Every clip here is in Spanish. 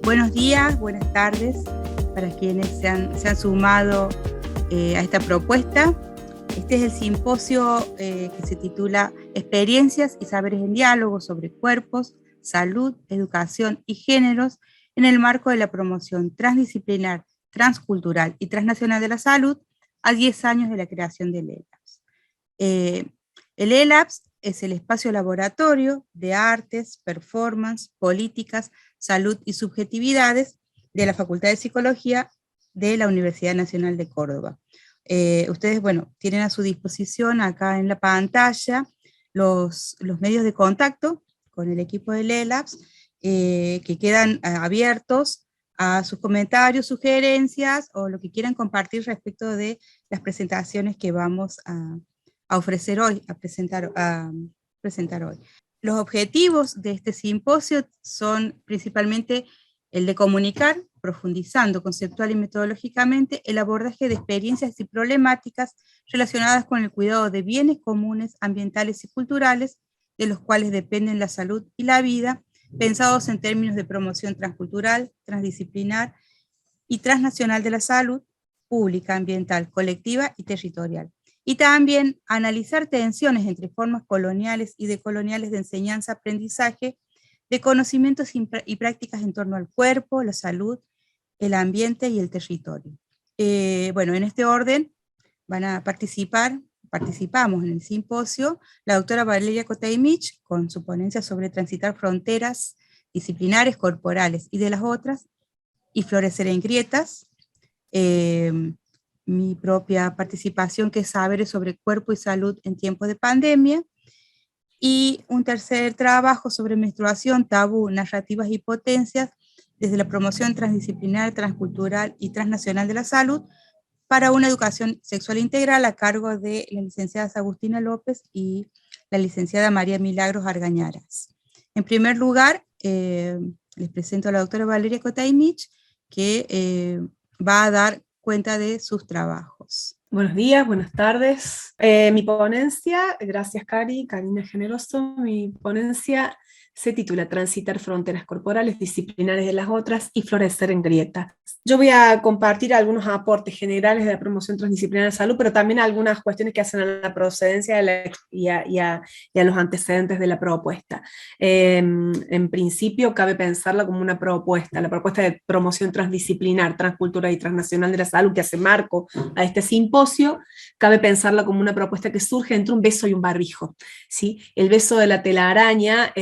Buenos días, buenas tardes para quienes se han sumado a esta propuesta. Este es el simposio que se titula Experiencias y Saberes en Diálogo sobre Cuerpos, Salud, Educación y Géneros en el marco de la promoción transdisciplinar, transcultural y transnacional de la salud a 10 años de la creación del ELABS. El ELABS es el espacio laboratorio de artes, performance, políticas, salud y subjetividades de la Facultad de Psicología de la Universidad Nacional de Córdoba. Ustedes, tienen a su disposición acá en la pantalla los medios de contacto con el equipo del ELABS que quedan abiertos a sus comentarios, sugerencias o lo que quieran compartir respecto de las presentaciones que vamos a ofrecer hoy, a presentar hoy. Los objetivos de este simposio son principalmente el de comunicar, profundizando conceptual y metodológicamente, el abordaje de experiencias y problemáticas relacionadas con el cuidado de bienes comunes, ambientales y culturales, de los cuales dependen la salud y la vida, pensados en términos de promoción transcultural, transdisciplinar y transnacional de la salud, pública, ambiental, colectiva y territorial. Y también analizar tensiones entre formas coloniales y decoloniales de enseñanza-aprendizaje, de conocimientos y prácticas en torno al cuerpo, la salud, el ambiente y el territorio. En este orden van a participamos en el simposio, la doctora Valeria Koteimich, con su ponencia sobre transitar fronteras disciplinares, corporales y de las otras, y florecer en grietas, mi propia participación, que es saberes sobre cuerpo y salud en tiempos de pandemia, y un tercer trabajo sobre menstruación, tabú, narrativas y potencias, desde la promoción transdisciplinar, transcultural y transnacional de la salud, para una educación sexual integral a cargo de la licenciada Agustina López y la licenciada María Milagros Argañaras. En primer lugar, les presento a la doctora Valeria Koteimich, que va a dar cuenta de sus trabajos. Buenos días, buenas tardes. Mi ponencia, gracias Karina Generoso, mi ponencia se titula Transitar fronteras corporales, disciplinares de las otras y florecer en grietas. Yo voy a compartir algunos aportes generales de la promoción transdisciplinaria de salud, pero también algunas cuestiones que hacen a la procedencia y a los antecedentes de la propuesta. En principio cabe pensarla como una propuesta, la propuesta de promoción transdisciplinar, transcultural y transnacional de la salud que hace marco a este simposio, cabe pensarla como una propuesta que surge entre un beso y un barbijo, ¿sí? El beso de la telaraña,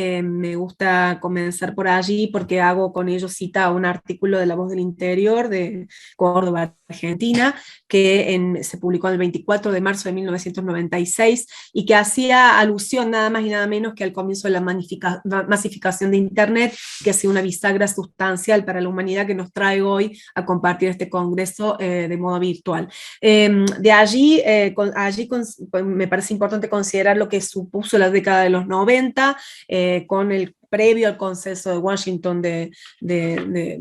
me gusta comenzar por allí porque hago con ello cita a un artículo de La Voz del Interior de Córdoba, Argentina, que se publicó el 24 de marzo de 1996 y que hacía alusión nada más y nada menos que al comienzo de la masificación de Internet, que ha sido una bisagra sustancial para la humanidad que nos trae hoy a compartir este congreso de modo virtual. De allí, me parece importante considerar lo que supuso la década de los 90, con el previo al consenso de Washington de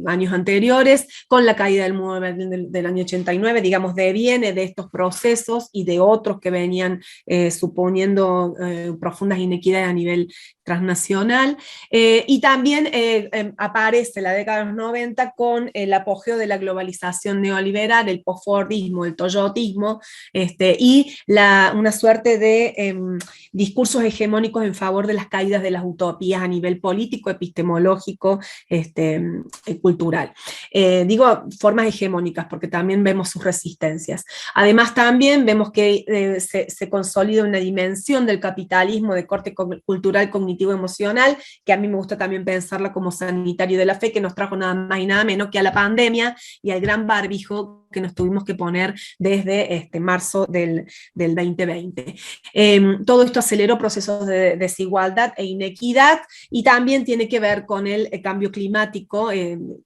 años anteriores, con la caída del muro del año 89, digamos, deviene de estos procesos y de otros que venían suponiendo profundas inequidades a nivel transnacional, y también aparece la década de los 90 con el apogeo de la globalización neoliberal, el postfordismo, el toyotismo, y una suerte de discursos hegemónicos en favor de las caídas de las utopías a nivel político, epistemológico, cultural. Digo formas hegemónicas porque también vemos sus resistencias. Además también vemos que se consolida una dimensión del capitalismo de corte cultural, cognitivo, emocional, que a mí me gusta también pensarla como sanitario de la fe, que nos trajo nada más y nada menos que a la pandemia y al gran barbijo que nos tuvimos que poner desde marzo del 2020. Todo esto aceleró procesos de desigualdad e inequidad y también tiene que ver con el cambio climático,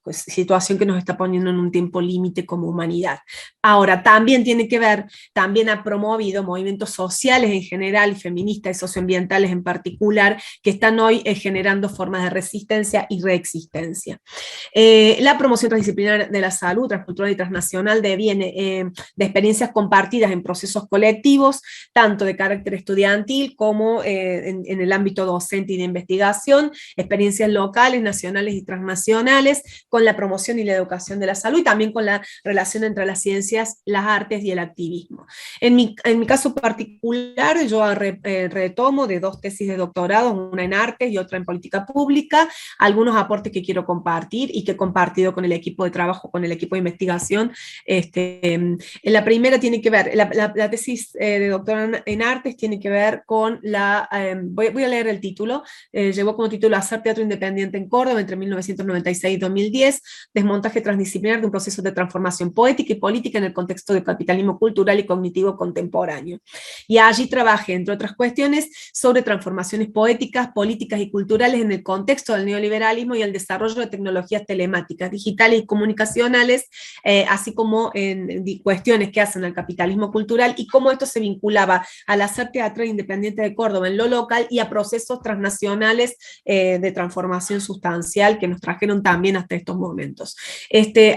pues, situación que nos está poniendo en un tiempo límite como humanidad. Ahora, también tiene que ver, también ha promovido movimientos sociales en general, feministas y socioambientales en particular, que están hoy generando formas de resistencia y reexistencia. La promoción transdisciplinar de la salud, transcultural y transnacional transnacional deviene de experiencias compartidas en procesos colectivos, tanto de carácter estudiantil como en el ámbito docente y de investigación, experiencias locales, nacionales y transnacionales, con la promoción y la educación de la salud y también con la relación entre las ciencias, las artes y el activismo. En mi caso particular, yo retomo de 2 tesis de doctorado, una en artes y otra en política pública, algunos aportes que quiero compartir y que he compartido con el equipo de trabajo, con el equipo de investigación. La primera tiene que ver, la tesis de doctorado en artes tiene que ver con voy a leer el título, llevó como título Hacer teatro independiente en Córdoba entre 1996 y 2010, desmontaje transdisciplinar de un proceso de transformación poética y política en el contexto del capitalismo cultural y cognitivo contemporáneo. Y allí trabajé, entre otras cuestiones, sobre transformaciones poéticas, políticas y culturales en el contexto del neoliberalismo y el desarrollo de tecnologías telemáticas, digitales y comunicacionales, así como en cuestiones que hacen al capitalismo cultural y cómo esto se vinculaba al hacer teatro independiente de Córdoba en lo local y a procesos transnacionales de transformación sustancial que nos trajeron también hasta estos momentos.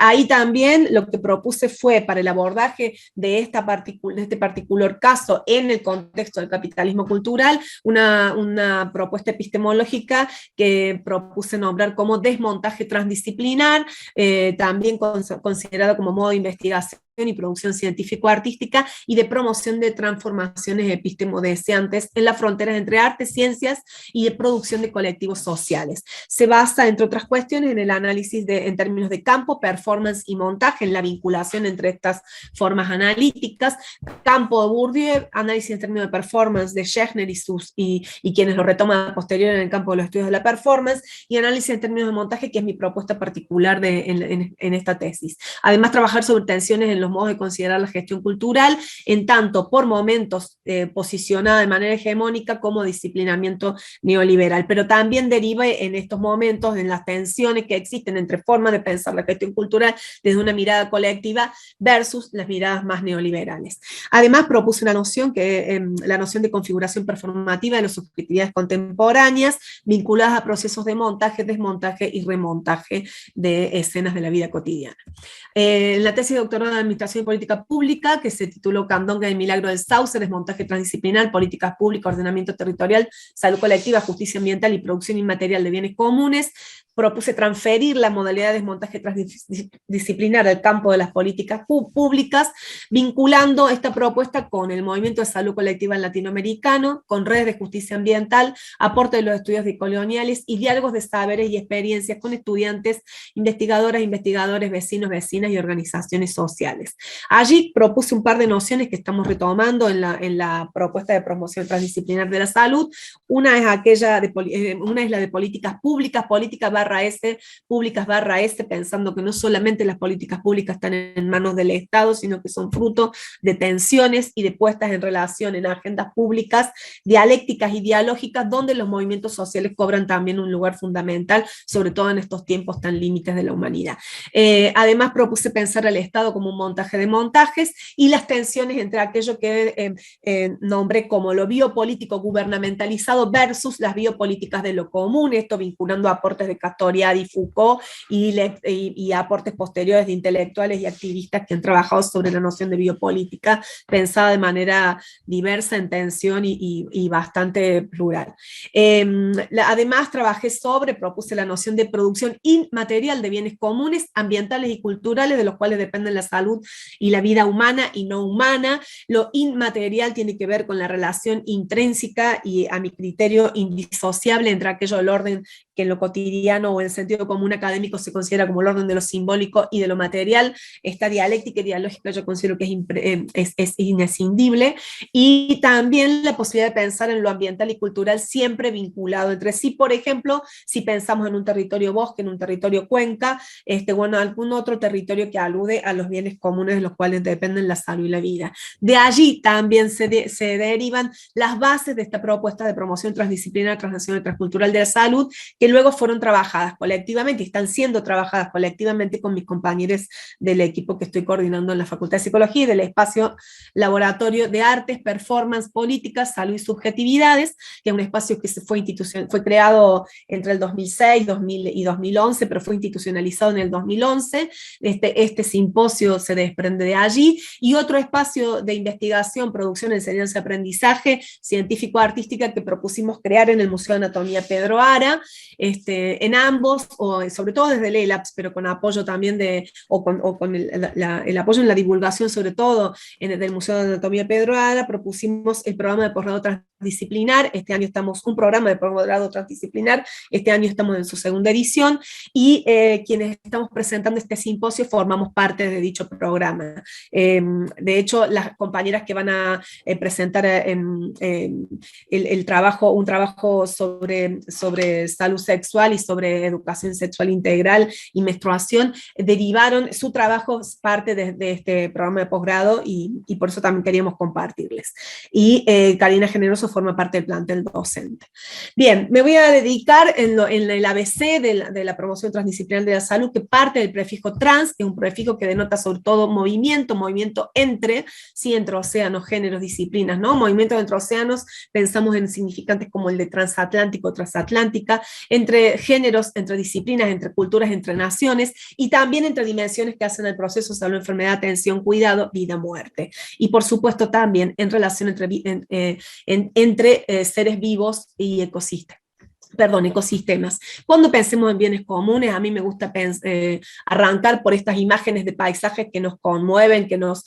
Ahí también lo que propuse fue, para el abordaje de este particular caso en el contexto del capitalismo cultural, una propuesta epistemológica que propuse nombrar como desmontaje transdisciplinar, también considerado como modo de investigación y producción científico-artística y de promoción de transformaciones epistemodecientes en las fronteras entre artes, ciencias y de producción de colectivos sociales. Se basa, entre otras cuestiones, en el análisis en términos de campo, performance y montaje, en la vinculación entre estas formas analíticas, campo de Bourdieu, análisis en términos de performance de Schechner y quienes lo retoman posterior en el campo de los estudios de la performance, y análisis en términos de montaje, que es mi propuesta particular en esta tesis. Además, trabajar sobre tensiones en los modos de considerar la gestión cultural, en tanto por momentos posicionada de manera hegemónica como disciplinamiento neoliberal, pero también deriva en estos momentos en las tensiones que existen entre formas de pensar la gestión cultural desde una mirada colectiva versus las miradas más neoliberales. Además, propuse una noción, la noción de configuración performativa de las subjetividades contemporáneas vinculadas a procesos de montaje, desmontaje y remontaje de escenas de la vida cotidiana. La tesis de doctorado en Administración y Política Pública, que se tituló Candonga y Milagro del Sauce, desmontaje transdisciplinar, políticas públicas, ordenamiento territorial, salud colectiva, justicia ambiental y producción inmaterial de bienes comunes, propuse transferir la modalidad de desmontaje transdisciplinar al campo de las políticas públicas, vinculando esta propuesta con el movimiento de salud colectiva latinoamericano, con redes de justicia ambiental, aporte de los estudios decoloniales y diálogos de saberes y experiencias con estudiantes, investigadoras, investigadores, vecinos, vecinas y organizaciones sociales. Allí propuse un par de nociones que estamos retomando en la propuesta de promoción transdisciplinar de la salud. Una es la de políticas públicas, públicas /S, pensando que no solamente las políticas públicas están en manos del Estado, sino que son fruto de tensiones y de puestas en relación en agendas públicas, dialécticas y dialógicas, donde los movimientos sociales cobran también un lugar fundamental, sobre todo en estos tiempos tan límites de la humanidad. Además, propuse pensar al Estado como un montaje de montajes y las tensiones entre aquello que nombré como lo biopolítico gubernamentalizado versus las biopolíticas de lo común, esto vinculando aportes de Castoriadis y Foucault y aportes posteriores de intelectuales y activistas que han trabajado sobre la noción de biopolítica, pensada de manera diversa, en tensión y bastante plural. Además, propuse la noción de producción inmaterial de bienes comunes, ambientales y culturales, de los cuales dependen la salud y la vida humana y no humana. Lo inmaterial tiene que ver con la relación intrínseca y, a mi criterio, indisociable entre aquello del orden que en lo cotidiano o en sentido común académico se considera como el orden de lo simbólico y de lo material. Esta dialéctica y dialógica yo considero que es inescindible, y también la posibilidad de pensar en lo ambiental y cultural siempre vinculado entre sí. Por ejemplo, si pensamos en un territorio bosque, en un territorio cuenca, algún otro territorio que alude a los bienes comunes de los cuales dependen la salud y la vida. De allí también se derivan las bases de esta propuesta de promoción transdisciplinar, transnacional y transcultural de la salud, que luego fueron trabajadas colectivamente, y están siendo trabajadas colectivamente con mis compañeros del equipo que estoy coordinando en la Facultad de Psicología y del espacio Laboratorio de Artes, Performance, Políticas, Salud y Subjetividades, que es un espacio que fue creado entre el 2006 y 2011, pero fue institucionalizado en el 2011. Este simposio se desprende de allí, y otro espacio de investigación, producción, enseñanza, aprendizaje, científico-artística, que propusimos crear en el Museo de Anatomía Pedro Ara, en ambos, o sobre todo desde el ELAPS, pero con apoyo también con el apoyo en la divulgación, sobre todo del Museo de Anatomía Pedro Ara, propusimos el programa de posgrado transdisciplinar. Este año estamos un programa de posgrado transdisciplinar, este año estamos en su segunda edición, y quienes estamos presentando este simposio formamos parte de dicho programa. De hecho, las compañeras que van a presentar un trabajo sobre salud sexual y sobre educación sexual integral y menstruación, derivaron su trabajo, parte de este programa de posgrado, y por eso también queríamos compartirles. Y Karina Generoso forma parte del plantel docente. Bien, me voy a dedicar en el ABC de la promoción transdisciplinar de la salud, que parte del prefijo trans, que es un prefijo que denota sobre todo movimiento entre océanos, géneros, disciplinas, ¿no? Movimiento entre océanos, pensamos en significantes como el de transatlántico, transatlántica, entre géneros, entre disciplinas, entre culturas, entre naciones, y también entre dimensiones que hacen el proceso salud, enfermedad, atención, cuidado, vida, muerte. Y por supuesto también en relación entre seres vivos y ecosistemas. Cuando pensemos en bienes comunes, a mí me gusta arrancar por estas imágenes de paisajes que nos conmueven, que nos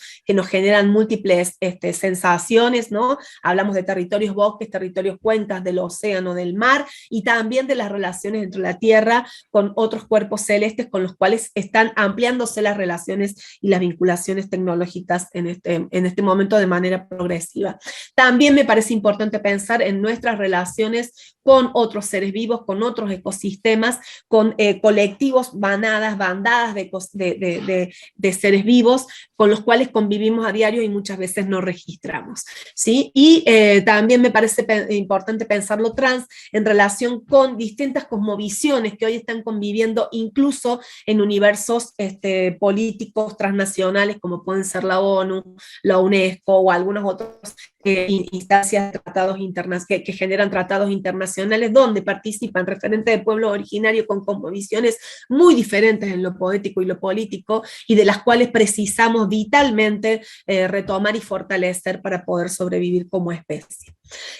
generan múltiples sensaciones, ¿no? Hablamos de territorios bosques, territorios cuencas, del océano, del mar, y también de las relaciones entre la Tierra con otros cuerpos celestes, con los cuales están ampliándose las relaciones y las vinculaciones tecnológicas en este momento de manera progresiva. También me parece importante pensar en nuestras relaciones con otros seres vivos, con otros ecosistemas, con colectivos, bandadas de seres vivos, con los cuales convivimos a diario y muchas veces no registramos, ¿sí? Y también me parece importante pensarlo trans en relación con distintas cosmovisiones que hoy están conviviendo incluso en universos políticos transnacionales, como pueden ser la ONU, la UNESCO o algunos otros instancias, tratados que generan tratados internacionales, donde participan referentes de pueblos originarios con cosmovisiones muy diferentes en lo poético y lo político, y de las cuales precisamos vitalmente retomar y fortalecer para poder sobrevivir como especie.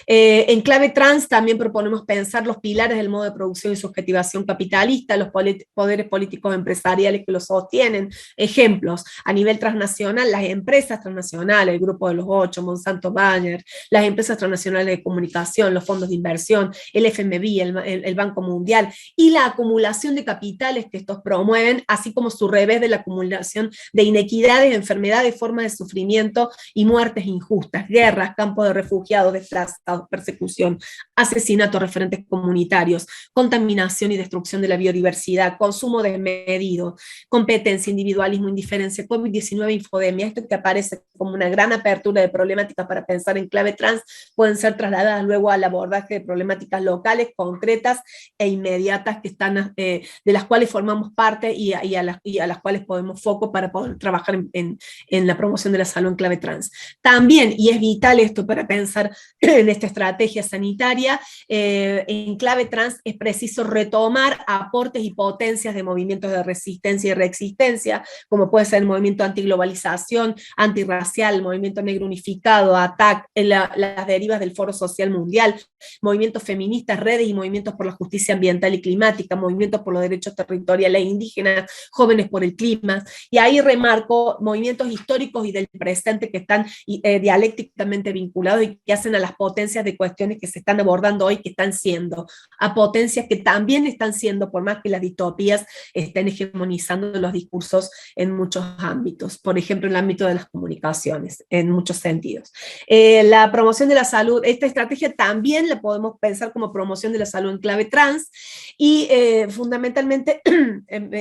En clave trans también proponemos pensar los pilares del modo de producción y subjetivación capitalista, los poderes políticos empresariales que los sostienen. Ejemplos, a nivel transnacional, las empresas transnacionales, el Grupo de los Ocho, Monsanto Bayer, las empresas transnacionales de comunicación, los fondos de inversión, el FMI, el Banco Mundial, y la acumulación de capitales que estos promueven, así como su revés de la acumulación de inequidades, enfermedades, formas de sufrimiento y muertes injustas, guerras, campos de refugiados, desplazados, persecución, asesinatos, referentes comunitarios, contaminación y destrucción de la biodiversidad, consumo desmedido, competencia, individualismo, indiferencia, COVID-19, infodemia. Esto que aparece como una gran apertura de problemáticas para pensar en clave trans, pueden ser trasladadas luego al abordaje de problemáticas locales, concretas e inmediatas, que están, de las cuales formamos parte y a las cuales podemos foco para poder trabajar en la promoción de la salud en clave trans. También, y es vital esto para pensar en esta estrategia sanitaria, en clave trans es preciso retomar aportes y potencias de movimientos de resistencia y reexistencia, como puede ser el movimiento antiglobalización, antirracial, el movimiento negro unificado, ATAC, las derivas del Foro Social Mundial, movimientos feministas, redes y movimientos por la justicia ambiental y climática, movimientos por los derechos territoriales e indígenas, jóvenes por el clima, y ahí remarco movimientos históricos y del presente que están dialécticamente vinculados y que hacen a las potencias de cuestiones que se están abordando hoy, que están siendo, a potencias que también están siendo, por más que las distopías estén hegemonizando los discursos en muchos ámbitos, por ejemplo en el ámbito de las comunicaciones, en muchos sentidos. La promoción de la salud, esta estrategia también la podemos pensar como promoción de la salud en clave trans, y fundamentalmente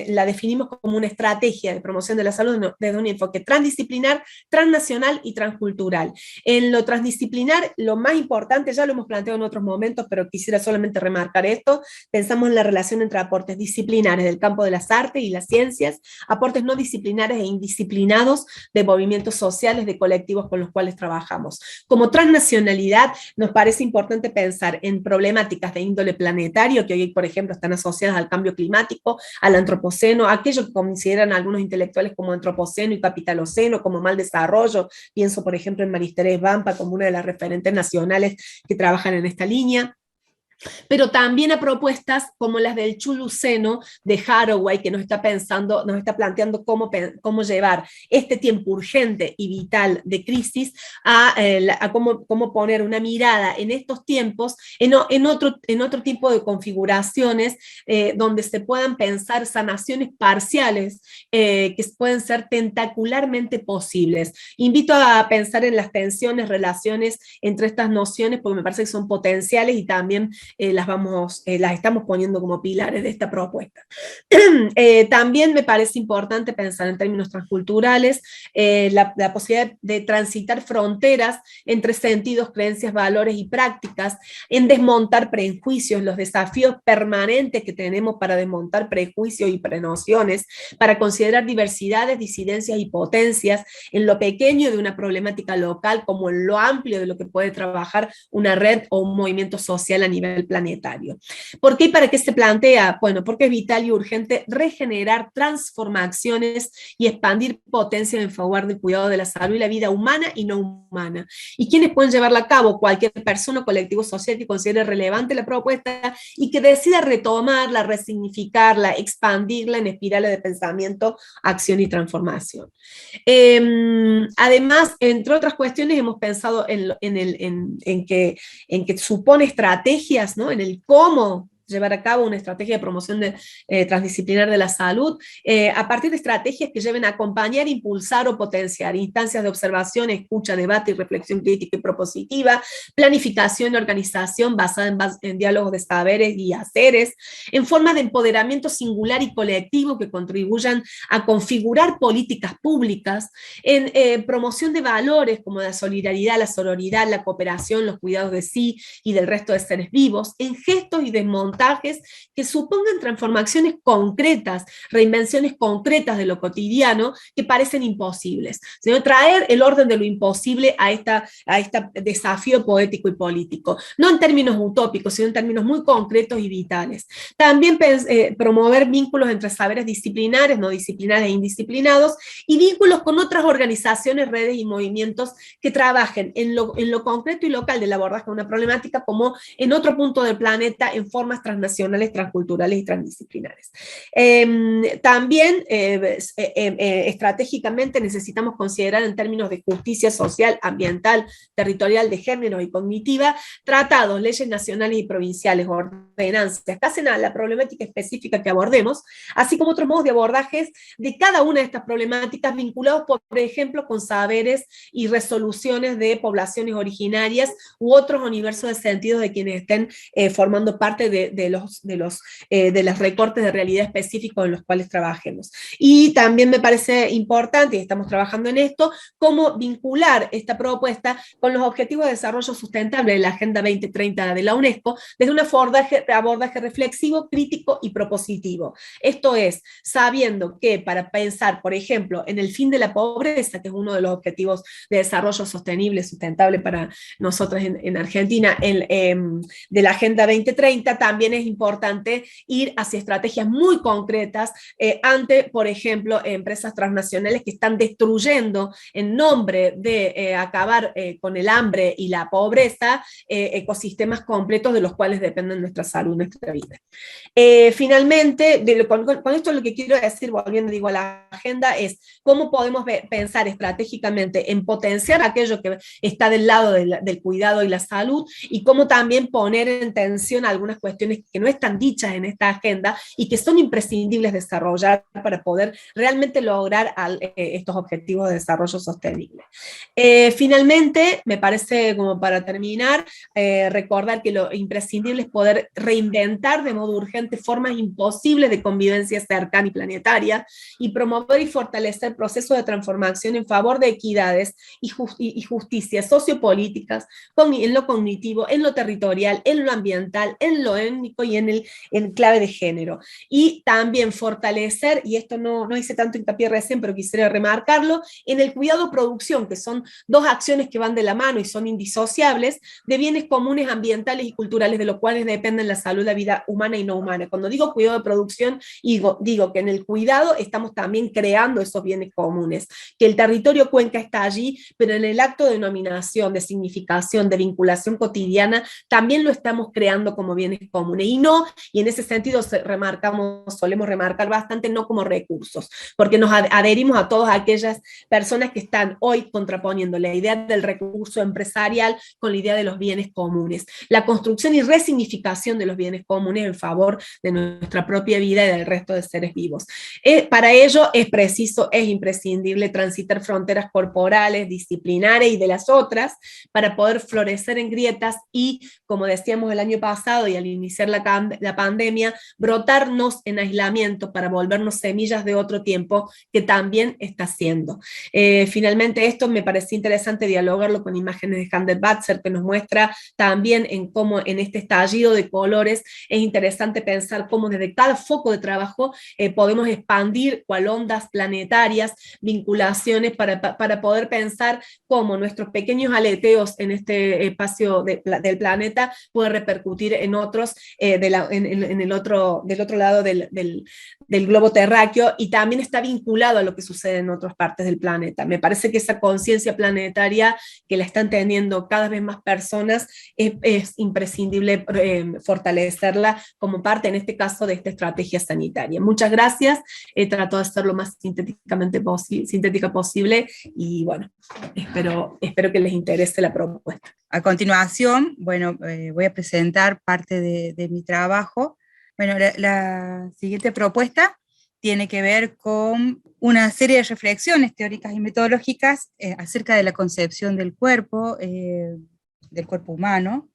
la definimos como una estrategia de promoción de la salud desde un enfoque transdisciplinar, transnacional y transcultural. En lo transdisciplinar, lo más importante, ya lo hemos planteado en otros momentos, pero quisiera solamente remarcar esto, pensamos en la relación entre aportes disciplinares del campo de las artes y las ciencias, aportes no disciplinares e indisciplinados de movimientos sociales, de colectivos con los cuales trabajamos. Como transnacionalidad, nos parece importante pensar en problemáticas de índole planetario, que hoy, por ejemplo, están asociadas al cambio climático, al antropoceno, aquello que consideran algunos intelectuales como antropoceno y capitaloceno, como mal desarrollo. Pienso, por ejemplo, en María Teresa Vampa como una de las referentes nacionales que trabajan en esta línea, pero también a propuestas como las del Chuluceno de Haraway, que nos está planteando cómo llevar este tiempo urgente y vital de crisis a cómo poner una mirada en estos tiempos, en otro tipo de configuraciones donde se puedan pensar sanaciones parciales que pueden ser tentacularmente posibles. Invito a pensar en las tensiones, relaciones entre estas nociones, porque me parece que son potenciales y también las estamos poniendo como pilares de esta propuesta. También me parece importante pensar en términos transculturales la posibilidad de transitar fronteras entre sentidos, creencias, valores y prácticas, en desmontar prejuicios, los desafíos permanentes que tenemos para desmontar prejuicios y prenociones, para considerar diversidades, disidencias y potencias en lo pequeño de una problemática local como en lo amplio de lo que puede trabajar una red o un movimiento social a nivel planetario. ¿Por qué y para qué se plantea? Bueno, porque es vital y urgente regenerar transformaciones y expandir potencias en favor del cuidado de la salud y la vida humana y no humana. ¿Y quiénes pueden llevarla a cabo? Cualquier persona o colectivo social que considere relevante la propuesta y que decida retomarla, resignificarla, expandirla en espirales de pensamiento, acción y transformación. Además, entre otras cuestiones, hemos pensado en que supone estrategias, ¿no? En el cómo llevar a cabo una estrategia de promoción transdisciplinar de la salud, a partir de estrategias que lleven a acompañar, impulsar o potenciar instancias de observación, escucha, debate y reflexión crítica y propositiva, planificación y organización basada en diálogos de saberes y haceres, en formas de empoderamiento singular y colectivo que contribuyan a configurar políticas públicas, en promoción de valores como la solidaridad, la sororidad, la cooperación, los cuidados de sí y del resto de seres vivos, en gestos y desmontajes que supongan transformaciones concretas, reinvenciones concretas de lo cotidiano que parecen imposibles, sino traer el orden de lo imposible a este desafío poético y político, no en términos utópicos, sino en términos muy concretos y vitales. También promover vínculos entre saberes disciplinares, no disciplinares e indisciplinados, y vínculos con otras organizaciones, redes y movimientos que trabajen en lo concreto y local del abordaje de una problemática como en otro punto del planeta en formas transnacionales, transculturales y transdisciplinares. También estratégicamente necesitamos considerar en términos de justicia social, ambiental, territorial, de género y cognitiva, tratados, leyes nacionales y provinciales, ordenanzas, que hacen a la problemática específica que abordemos, así como otros modos de abordajes de cada una de estas problemáticas vinculados, por ejemplo, con saberes y resoluciones de poblaciones originarias u otros universos de sentidos de quienes estén formando parte de los recortes de realidad específicos en los cuales trabajemos. Y también me parece importante, y estamos trabajando en esto, cómo vincular esta propuesta con los Objetivos de Desarrollo Sustentable de la Agenda 2030 de la UNESCO desde un abordaje reflexivo, crítico y propositivo. Esto es, sabiendo que para pensar, por ejemplo, en el fin de la pobreza, que es uno de los Objetivos de Desarrollo Sostenible, Sustentable para nosotros en Argentina, de la Agenda 2030, también es importante ir hacia estrategias muy concretas ante, por ejemplo, empresas transnacionales que están destruyendo en nombre de acabar con el hambre y la pobreza, ecosistemas completos de los cuales dependen nuestra salud, nuestra vida. Finalmente, con esto lo que quiero decir, volviendo digo, a la agenda, es cómo podemos pensar estratégicamente en potenciar aquello que está del lado del cuidado y la salud, y cómo también poner en tensión algunas cuestiones cuestiones que no están dichas en esta agenda y que son imprescindibles desarrollar para poder realmente lograr estos objetivos de desarrollo sostenible. Finalmente, me parece, como para terminar, recordar que lo imprescindible es poder reinventar de modo urgente formas imposibles de convivencia cercana y planetaria, y promover y fortalecer procesos de transformación en favor de equidades y justicias sociopolíticas en lo cognitivo, en lo territorial, en lo ambiental, en lo étnico y en clave de género. Y también fortalecer, y esto no hice tanto hincapié recién, pero quisiera remarcarlo, en el cuidado-producción, que son dos acciones que van de la mano y son indisociables, de bienes comunes ambientales y culturales, de los cuales dependen la salud, la vida humana y no humana. Cuando digo cuidado de producción, digo que en el cuidado estamos también creando esos bienes comunes, que el territorio cuenca está allí, pero en el acto de denominación, de significación, de vinculación cotidiana, también lo estamos creando como bienes comunes, y en ese sentido solemos remarcar bastante, no como recursos, porque nos adherimos a todas aquellas personas que están hoy contraponiendo la idea del recurso empresarial con la idea de los bienes comunes, la construcción y resignificación de los bienes comunes en favor de nuestra propia vida y del resto de seres vivos. Para ello es imprescindible transitar fronteras corporales, disciplinares y de las otras, para poder florecer en grietas y, como decíamos el año pasado y al iniciar la pandemia, brotarnos en aislamiento para volvernos semillas de otro tiempo que también está haciendo. Finalmente, esto me pareció interesante dialogarlo con imágenes de Handel Batzer, que nos muestra también en cómo en este estallido de colores es interesante pensar cómo desde cada foco de trabajo podemos expandir cual ondas planetarias, vinculaciones para poder pensar cómo nuestros pequeños aleteos en este espacio del planeta puede repercutir en otros, del otro lado del globo terráqueo, y también está vinculado a lo que sucede en otras partes del planeta. Me parece que esa conciencia planetaria que la están teniendo cada vez más personas es imprescindible fortalecerla como parte, en este caso, de esta estrategia sanitaria. Muchas gracias, trato de ser lo más sintética posible, y bueno, espero que les interese la propuesta. A continuación, bueno, voy a presentar parte de mi trabajo. Bueno, la siguiente propuesta tiene que ver con una serie de reflexiones teóricas y metodológicas acerca de la concepción del cuerpo humano,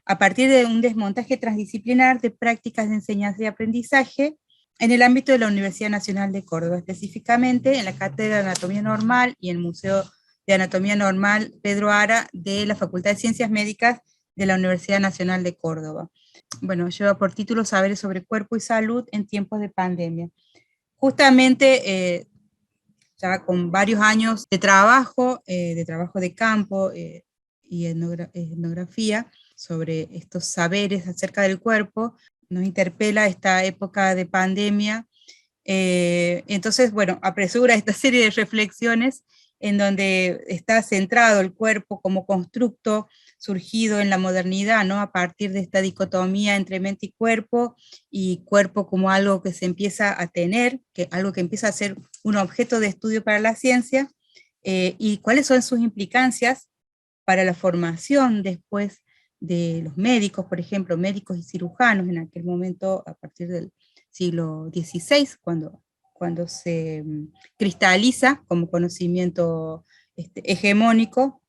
a partir de un desmontaje transdisciplinar de prácticas de enseñanza y aprendizaje en el ámbito de la Universidad Nacional de Córdoba, específicamente en la Cátedra de Anatomía Normal y el Museo de Anatomía Normal Pedro Ara de la Facultad de Ciencias Médicas de la Universidad Nacional de Córdoba. Bueno, lleva por título Saberes sobre Cuerpo y Salud en tiempos de pandemia. Justamente, ya con varios años de trabajo de campo y etnografía sobre estos saberes acerca del cuerpo, nos interpela esta época de pandemia. Entonces, bueno, apresura esta serie de reflexiones en donde está centrado el cuerpo como constructo surgido en la modernidad, ¿no? A partir de esta dicotomía entre mente y cuerpo como algo que se empieza a tener, algo que empieza a ser un objeto de estudio para la ciencia, y cuáles son sus implicancias para la formación después de los médicos, por ejemplo, médicos y cirujanos en aquel momento, a partir del siglo XVI, cuando se cristaliza como conocimiento hegemónico,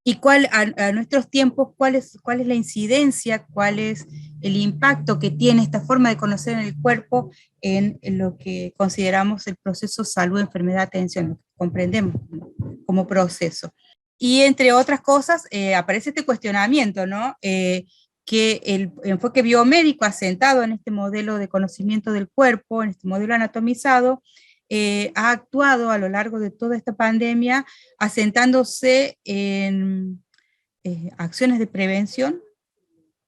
y a nuestros tiempos, cuál es la incidencia, cuál es el impacto que tiene esta forma de conocer en el cuerpo en lo que consideramos el proceso salud-enfermedad-atención, lo que comprendemos como proceso. Y entre otras cosas, aparece este cuestionamiento, ¿no? Que el enfoque biomédico asentado en este modelo de conocimiento del cuerpo, en este modelo anatomizado, ha actuado a lo largo de toda esta pandemia asentándose en acciones de prevención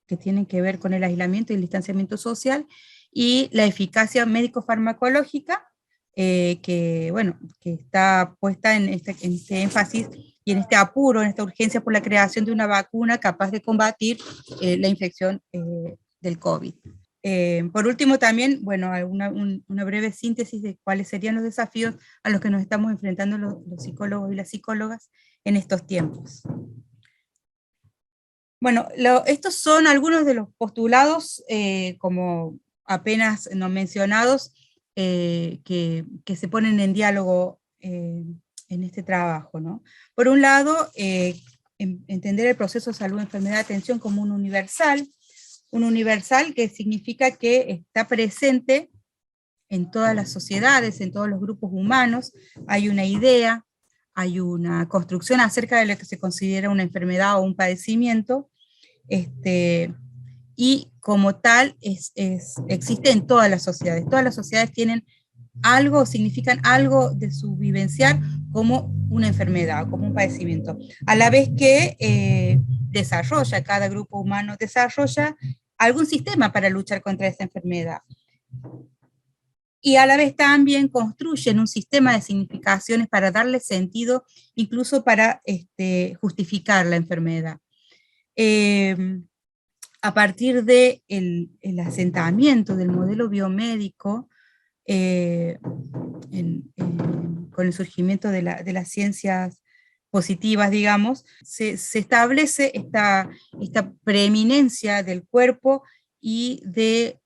que tienen que ver con el aislamiento y el distanciamiento social y la eficacia médico-farmacológica, que está puesta en este énfasis y en este apuro, en esta urgencia por la creación de una vacuna capaz de combatir la infección del COVID. Por último, también, bueno, una breve síntesis de cuáles serían los desafíos a los que nos estamos enfrentando los psicólogos y las psicólogas en estos tiempos. Bueno, estos son algunos de los postulados, como apenas no mencionados, que se ponen en diálogo en este trabajo, ¿no? Por un lado, entender el proceso de salud, enfermedad, atención como un universal que significa que está presente en todas las sociedades, en todos los grupos humanos. Hay una idea, hay una construcción acerca de lo que se considera una enfermedad o un padecimiento, y como tal existe en todas las sociedades. Todas las sociedades tienen algo, significan algo de su vivenciar como una enfermedad, como un padecimiento. A la vez que cada grupo humano desarrolla algún sistema para luchar contra esa enfermedad. Y a la vez también construyen un sistema de significaciones para darle sentido, incluso para justificar la enfermedad. A partir del asentamiento del modelo biomédico, con el surgimiento de las ciencias positivas, digamos, se establece esta preeminencia del cuerpo y de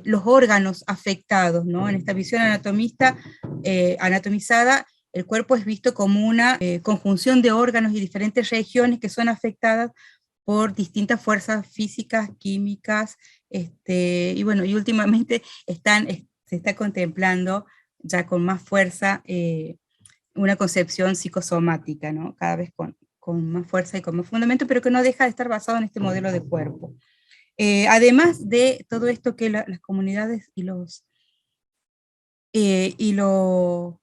los órganos afectados, ¿no? En esta visión anatomizada, el cuerpo es visto como una conjunción de órganos y diferentes regiones que son afectadas por distintas fuerzas físicas, químicas, y bueno, y últimamente se está contemplando ya con más fuerza una concepción psicosomática, ¿no? Cada vez con más fuerza y con más fundamento, pero que no deja de estar basado en este modelo de cuerpo. Además de todo esto que las comunidades y los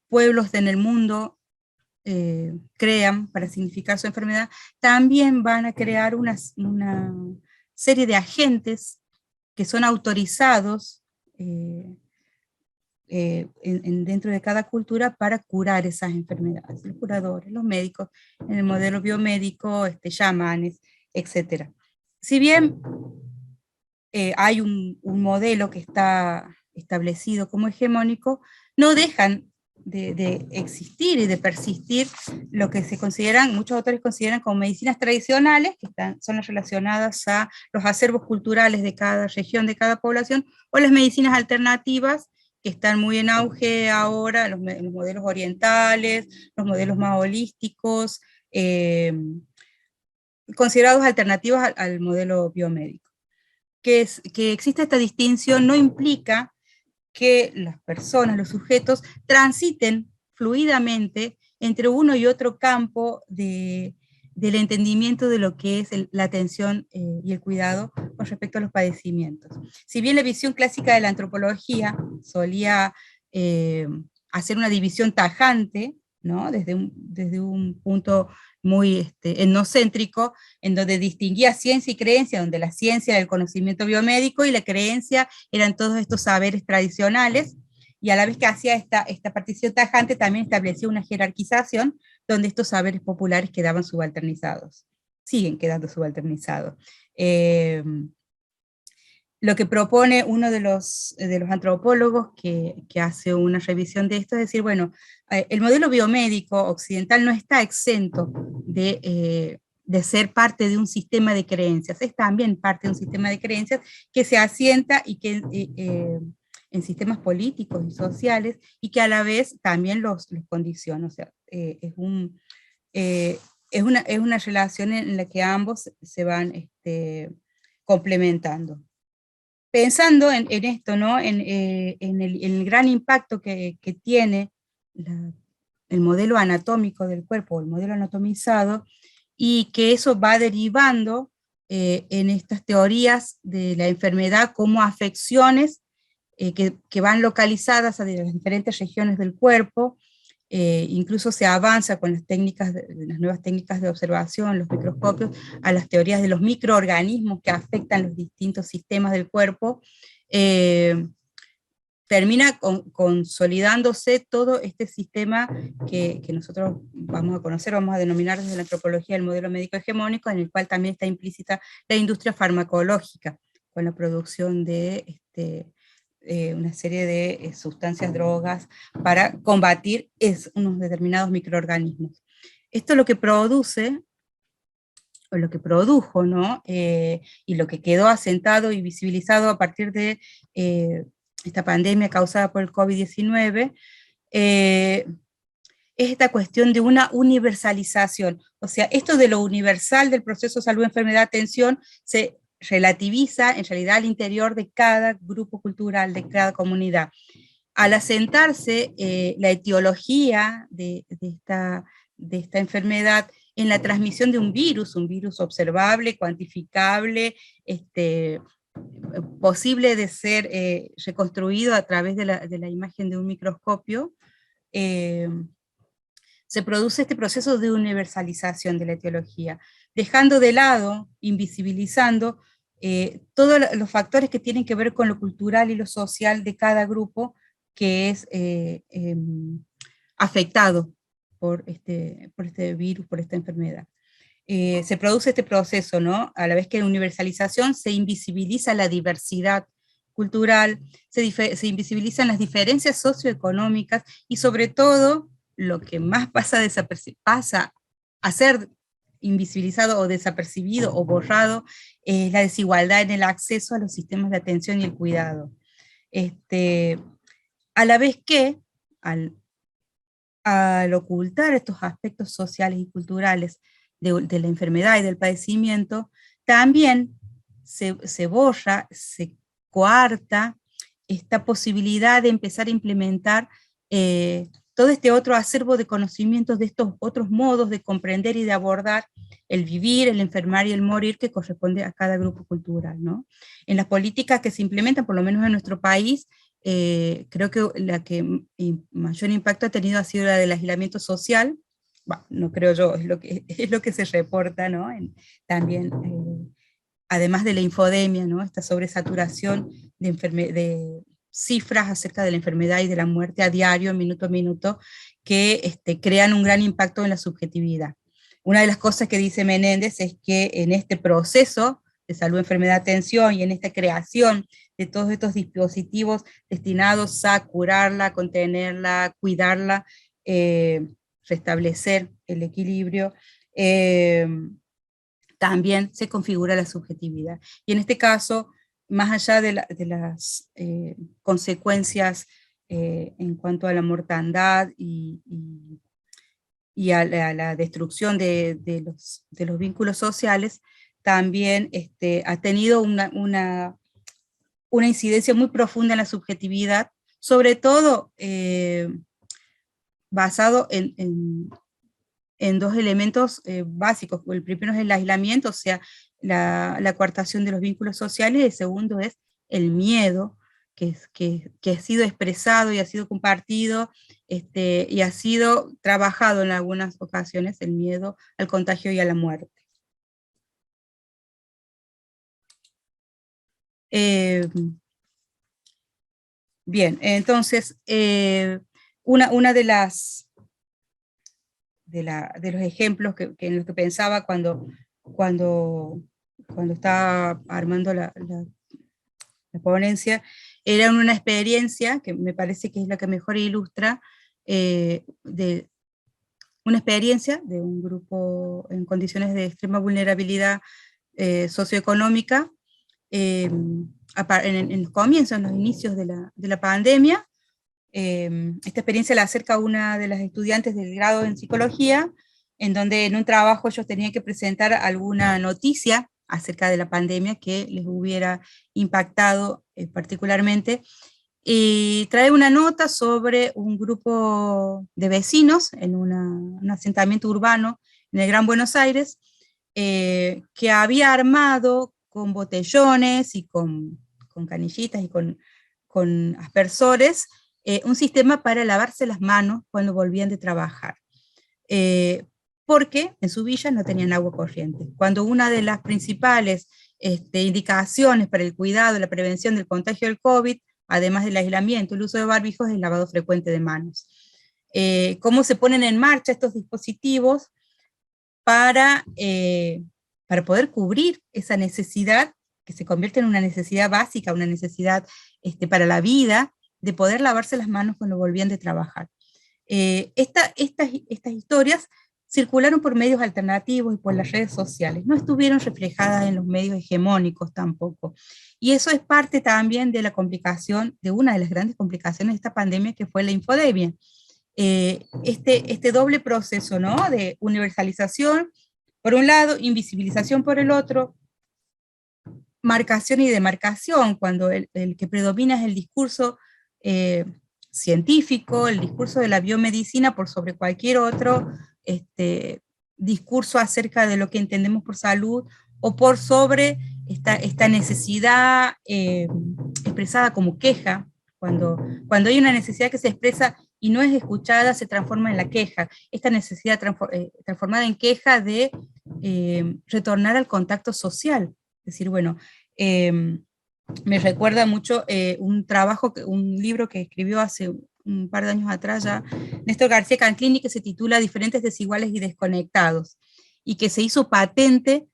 pueblos en el mundo crean para significar su enfermedad, también van a crear una serie de agentes que son autorizados dentro de cada cultura para curar esas enfermedades. Los curadores, los médicos, en el modelo biomédico, chamanes, etc. Si bien hay un modelo que está establecido como hegemónico, no dejan de existir y de persistir lo que muchos autores consideran como medicinas tradicionales, que son las relacionadas a los acervos culturales de cada región, de cada población, o las medicinas alternativas, que están muy en auge ahora, los modelos orientales, los modelos más holísticos, considerados alternativos al modelo biomédico. Que exista esta distinción no implica que las personas, los sujetos, transiten fluidamente entre uno y otro campo del entendimiento de lo que es la atención y el cuidado con respecto a los padecimientos. Si bien la visión clásica de la antropología solía hacer una división tajante, ¿no? desde un punto muy etnocéntrico, en donde distinguía ciencia y creencia, donde la ciencia era el conocimiento biomédico y la creencia eran todos estos saberes tradicionales, y a la vez que hacía esta partición tajante, también establecía una jerarquización donde estos saberes populares quedaban subalternizados, siguen quedando subalternizados. Lo que propone uno de los antropólogos que hace una revisión de esto es decir, bueno, el modelo biomédico occidental no está exento de ser parte de un sistema de creencias, es también parte de un sistema de creencias que se asienta y que en sistemas políticos y sociales, y que a la vez también los condiciona. O sea, es una relación en la que ambos se van complementando. Pensando en esto, ¿no? en el gran impacto que tiene el modelo anatómico del cuerpo, el modelo anatomizado, y que eso va derivando en estas teorías de la enfermedad como afecciones que van localizadas a las diferentes regiones del cuerpo. Incluso se avanza con las nuevas técnicas de observación, los microscopios, a las teorías de los microorganismos que afectan los distintos sistemas del cuerpo. Termina consolidándose todo este sistema que nosotros vamos a conocer, vamos a denominar desde la antropología el modelo médico hegemónico, en el cual también está implícita la industria farmacológica, con la producción de una serie de sustancias, drogas, para combatir unos determinados microorganismos. Esto lo que produce o lo que produjo, ¿no? Y lo que quedó asentado y visibilizado a partir de esta pandemia causada por el COVID-19, es esta cuestión de una universalización. O sea, esto de lo universal del proceso salud, enfermedad, atención, se relativiza en realidad al interior de cada grupo cultural, de cada comunidad. Al asentarse la etiología de esta enfermedad en la transmisión de un virus observable, cuantificable, posible de ser reconstruido a través de la imagen de un microscopio, se produce este proceso de universalización de la etiología, dejando de lado, invisibilizando todos los factores que tienen que ver con lo cultural y lo social de cada grupo que es afectado por este virus, por esta enfermedad. Se produce este proceso, ¿no? A la vez que en universalización se invisibiliza la diversidad cultural, se invisibilizan las diferencias socioeconómicas y sobre todo lo que más pasa a ser invisibilizado o desapercibido o borrado es la desigualdad en el acceso a los sistemas de atención y el cuidado. A la vez que, al ocultar estos aspectos sociales y culturales de la enfermedad y del padecimiento, también se borra, se coarta esta posibilidad de empezar a implementar todo este otro acervo de conocimientos de estos otros modos de comprender y de abordar el vivir, el enfermar y el morir que corresponde a cada grupo cultural, ¿no? En las políticas que se implementan, por lo menos en nuestro país, creo que la que mayor impacto ha tenido ha sido la del aislamiento social. Bueno, no creo yo, es lo que se reporta, ¿no? También, además de la infodemia, ¿no? Esta sobresaturación de cifras acerca de la enfermedad y de la muerte a diario, minuto a minuto, que crean un gran impacto en la subjetividad. Una de las cosas que dice Menéndez es que en este proceso de salud, enfermedad, atención y en esta creación de todos estos dispositivos destinados a curarla, contenerla, cuidarla, restablecer el equilibrio, también se configura la subjetividad. Y en este caso, más allá de las consecuencias en cuanto a la mortandad y a la destrucción de los vínculos sociales, también ha tenido una incidencia muy profunda en la subjetividad, sobre todo basado en dos elementos básicos. El primero es el aislamiento, o sea, la coartación de los vínculos sociales, y el segundo es el miedo, que ha sido expresado y ha sido compartido, y ha sido trabajado en algunas ocasiones, el miedo al contagio y a la muerte. Bien, entonces, una de los ejemplos en los que pensaba cuando estaba armando la ponencia, era una experiencia que me parece que es la que mejor ilustra, de una experiencia de un grupo en condiciones de extrema vulnerabilidad socioeconómica, en los comienzos, en los inicios de la pandemia. Esta experiencia la acerca una de las estudiantes del grado en psicología, en donde en un trabajo ellos tenían que presentar alguna noticia acerca de la pandemia que les hubiera impactado particularmente, y trae una nota sobre un grupo de vecinos en un asentamiento urbano en el Gran Buenos Aires, que había armado con botellones y con canillitas y con aspersores, un sistema para lavarse las manos cuando volvían de trabajar, porque en su villa no tenían agua corriente. Cuando una de las principales indicaciones para el cuidado y la prevención del contagio del COVID, además del aislamiento, el uso de barbijos, es el lavado frecuente de manos. ¿Cómo se ponen en marcha estos dispositivos para poder cubrir esa necesidad, que se convierte en una necesidad básica, una necesidad para la vida, de poder lavarse las manos cuando volvían de trabajar? Estas historias circularon por medios alternativos y por las redes sociales, no estuvieron reflejadas en los medios hegemónicos tampoco. Y eso es parte también de la complicación, de una de las grandes complicaciones de esta pandemia, que fue la infodemia. Este doble proceso, ¿no? De universalización, por un lado, invisibilización por el otro, marcación y demarcación, cuando el que predomina es el discurso científico, el discurso de la biomedicina por sobre cualquier otro discurso acerca de lo que entendemos por salud, o por sobre esta necesidad expresada como queja. Cuando hay una necesidad que se expresa y no es escuchada, se transforma en la queja. Esta necesidad transformada en queja de retornar al contacto social. Es decir, bueno, me recuerda mucho un libro que escribió hace un par de años atrás ya Néstor García Canclini, que se titula Diferentes, desiguales y desconectados, y que se hizo patente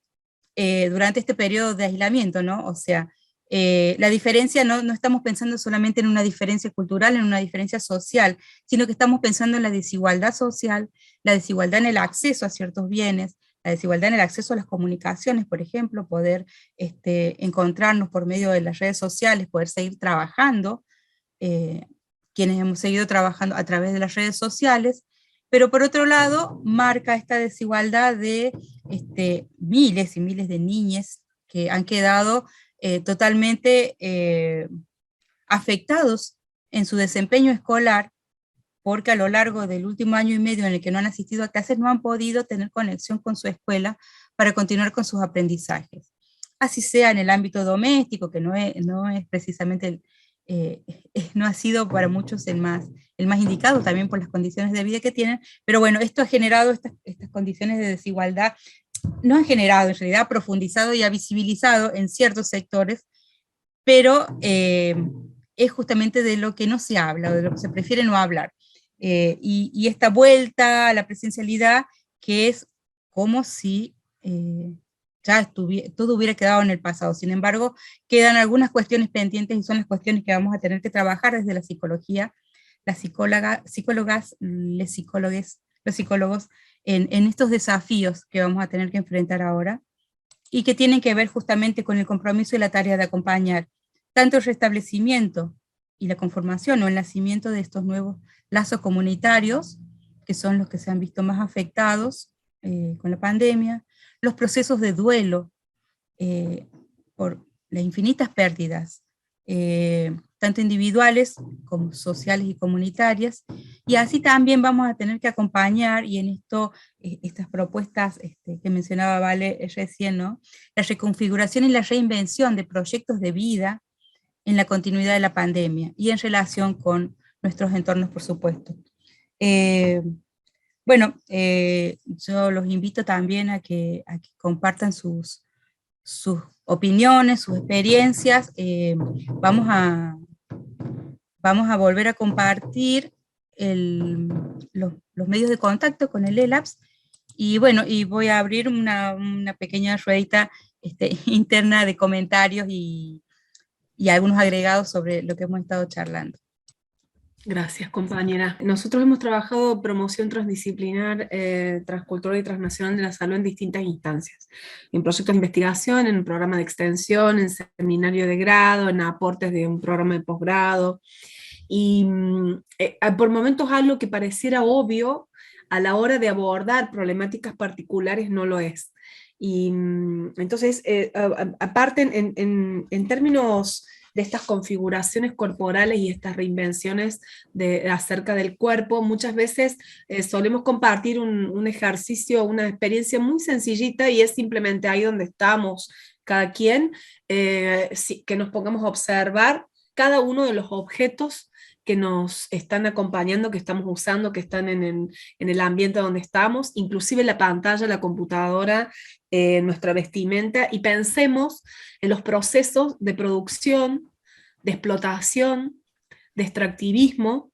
durante este periodo de aislamiento, ¿no? O sea, la diferencia, no estamos pensando solamente en una diferencia cultural, en una diferencia social, sino que estamos pensando en la desigualdad social, la desigualdad en el acceso a ciertos bienes, la desigualdad en el acceso a las comunicaciones, por ejemplo, poder encontrarnos por medio de las redes sociales, poder seguir trabajando, quienes hemos seguido trabajando a través de las redes sociales, pero por otro lado marca esta desigualdad de miles y miles de niñas que han quedado totalmente afectados en su desempeño escolar, porque a lo largo del último año y medio en el que no han asistido a clases, no han podido tener conexión con su escuela para continuar con sus aprendizajes. Así sea en el ámbito doméstico, que no es precisamente, no ha sido para muchos el más indicado, también por las condiciones de vida que tienen, pero bueno, esto ha generado estas condiciones de desigualdad, no han generado, en realidad ha profundizado y ha visibilizado en ciertos sectores, pero es justamente de lo que no se habla, o de lo que se prefiere no hablar. Y esta vuelta a la presencialidad, que es como si todo hubiera quedado en el pasado. Sin embargo, quedan algunas cuestiones pendientes y son las cuestiones que vamos a tener que trabajar desde la psicología, las psicólogas, los psicólogos, en estos desafíos que vamos a tener que enfrentar ahora, y que tienen que ver justamente con el compromiso y la tarea de acompañar tanto el restablecimiento y la conformación o el nacimiento de estos nuevos lazos comunitarios, que son los que se han visto más afectados con la pandemia, los procesos de duelo por las infinitas pérdidas, tanto individuales como sociales y comunitarias, y así también vamos a tener que acompañar, y en esto, estas propuestas que mencionaba Vale recién, ¿no? La reconfiguración y la reinvención de proyectos de vida en la continuidad de la pandemia, y en relación con nuestros entornos, por supuesto. Yo los invito también a que compartan sus opiniones, sus experiencias. Vamos a volver a compartir los medios de contacto con el ELAPS, y bueno, y voy a abrir una pequeña ruedita interna de comentarios y algunos agregados sobre lo que hemos estado charlando. Gracias, compañera. Nosotros hemos trabajado promoción transdisciplinar, transcultural y transnacional de la salud en distintas instancias, en proyectos de investigación, en un programa de extensión, en seminario de grado, en aportes de un programa de posgrado, y por momentos algo que pareciera obvio a la hora de abordar problemáticas particulares no lo es. Y entonces, aparte en términos de estas configuraciones corporales y estas reinvenciones acerca del cuerpo, muchas veces solemos compartir un ejercicio, una experiencia muy sencillita, y es simplemente ahí donde estamos cada quien, que nos pongamos a observar cada uno de los objetos que nos están acompañando, que estamos usando, que están en el ambiente donde estamos, inclusive la pantalla, la computadora, nuestra vestimenta, y pensemos en los procesos de producción, de explotación, de extractivismo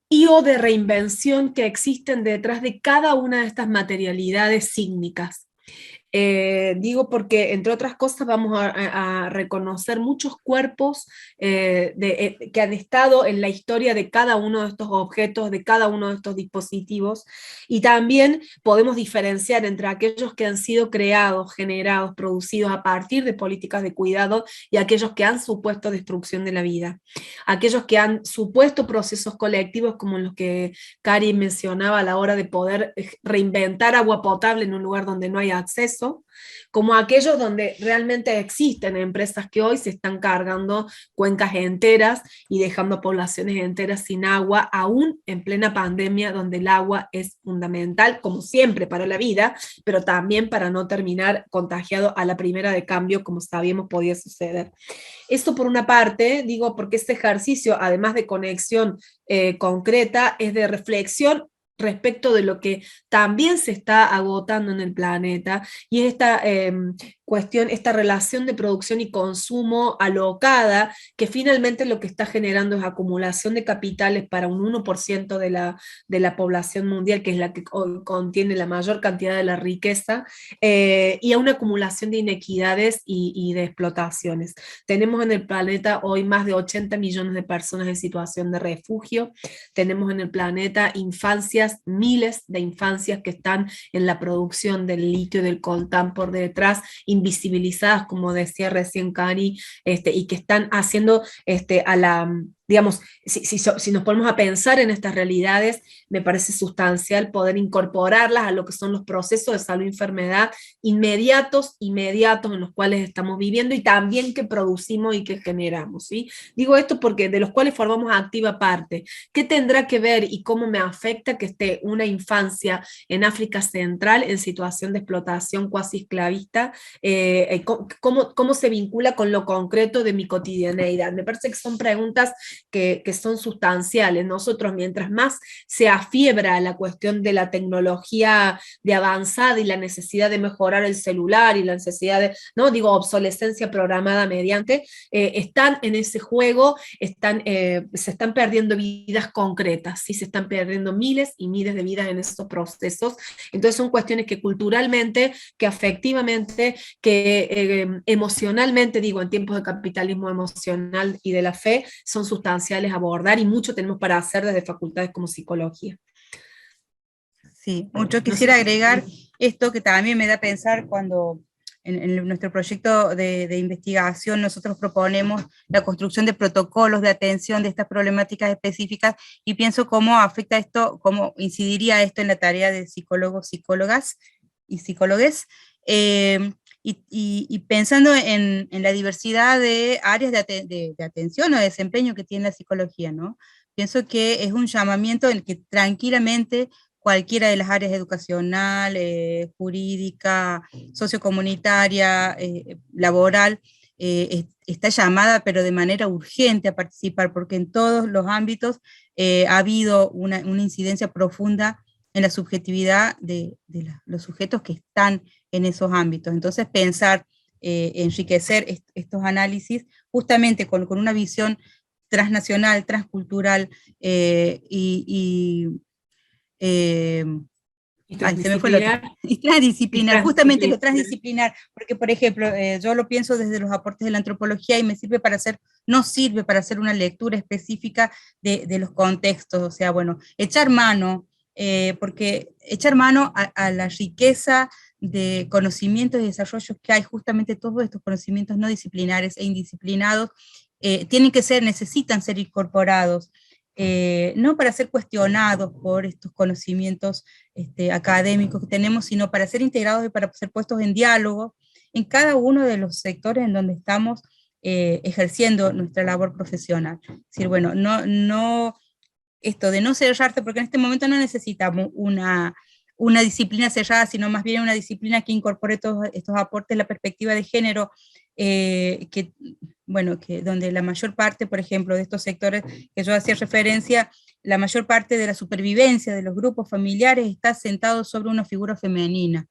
o de reinvención que existen detrás de cada una de estas materialidades sígnicas. Digo porque, entre otras cosas, vamos a reconocer muchos cuerpos que han estado en la historia de cada uno de estos objetos, de cada uno de estos dispositivos, y también podemos diferenciar entre aquellos que han sido creados, generados, producidos a partir de políticas de cuidado y aquellos que han supuesto destrucción de la vida. Aquellos que han supuesto procesos colectivos como los que Cari mencionaba a la hora de poder reinventar agua potable en un lugar donde no hay acceso, como aquellos donde realmente existen empresas que hoy se están cargando cuencas enteras y dejando poblaciones enteras sin agua, aún en plena pandemia, donde el agua es fundamental, como siempre, para la vida, pero también para no terminar contagiado a la primera de cambio, como sabíamos podía suceder. Esto por una parte, digo, porque este ejercicio, además de conexión concreta, es de reflexión respecto de lo que también se está agotando en el planeta, y es esta cuestión, esta relación de producción y consumo alocada, que finalmente lo que está generando es acumulación de capitales para un 1% de la población mundial, que es la que contiene la mayor cantidad de la riqueza, y a una acumulación de inequidades y de explotaciones. Tenemos en el planeta hoy más de 80 millones de personas en situación de refugio, tenemos en el planeta infancias, miles de infancias que están en la producción del litio y del coltán por detrás, invisibilizadas, como decía recién Cari, y que están haciendo a la, digamos, si nos ponemos a pensar en estas realidades, me parece sustancial poder incorporarlas a lo que son los procesos de salud y enfermedad inmediatos en los cuales estamos viviendo y también que producimos y que generamos, ¿sí? Digo esto porque de los cuales formamos activa parte. ¿Qué tendrá que ver y cómo me afecta que esté una infancia en África Central en situación de explotación cuasi esclavista? ¿Cómo se vincula con lo concreto de mi cotidianeidad? Me parece que son preguntas que son sustanciales. Nosotros, mientras más se afiebra la cuestión de la tecnología de avanzada y la necesidad de mejorar el celular y la necesidad de, no digo obsolescencia programada mediante, están en ese juego, se están perdiendo vidas concretas, ¿sí? Se están perdiendo miles y miles de vidas en esos procesos. Entonces son cuestiones que culturalmente, que afectivamente, que emocionalmente, digo, en tiempos de capitalismo emocional y de la fe, son sustanciales a abordar, y mucho tenemos para hacer desde facultades como psicología. Sí, mucho quisiera agregar esto que también me da a pensar cuando en nuestro proyecto de investigación nosotros proponemos la construcción de protocolos de atención de estas problemáticas específicas, y pienso cómo afecta esto, cómo incidiría esto en la tarea de psicólogos, psicólogas y psicólogues, y pensando en la diversidad de áreas de atención o de desempeño que tiene la psicología, ¿no? Pienso que es un llamamiento en el que tranquilamente cualquiera de las áreas educacional, jurídica, sociocomunitaria, laboral, está llamada, pero de manera urgente a participar, porque en todos los ámbitos ha habido una incidencia profunda en la subjetividad de los sujetos que están en esos ámbitos. Entonces, pensar, enriquecer estos análisis justamente con una visión transnacional, transcultural eh, se me fue lo otro. Y transdisciplinar, justamente lo transdisciplinar, porque por ejemplo, yo lo pienso desde los aportes de la antropología y me sirve para hacer, no sirve para hacer una lectura específica de los contextos, o sea, bueno, echar mano, porque echar mano a la riqueza de conocimientos y desarrollos que hay, justamente todos estos conocimientos no disciplinares e indisciplinados, necesitan ser incorporados, no para ser cuestionados por estos conocimientos académicos que tenemos, sino para ser integrados y para ser puestos en diálogo en cada uno de los sectores en donde estamos ejerciendo nuestra labor profesional. Es decir, bueno, esto de no cerrarte, porque en este momento no necesitamos una disciplina cerrada, sino más bien una disciplina que incorpore todos estos aportes, la perspectiva de género, que donde la mayor parte, por ejemplo, de estos sectores que yo hacía referencia, la mayor parte de la supervivencia de los grupos familiares está sentado sobre una figura femenina,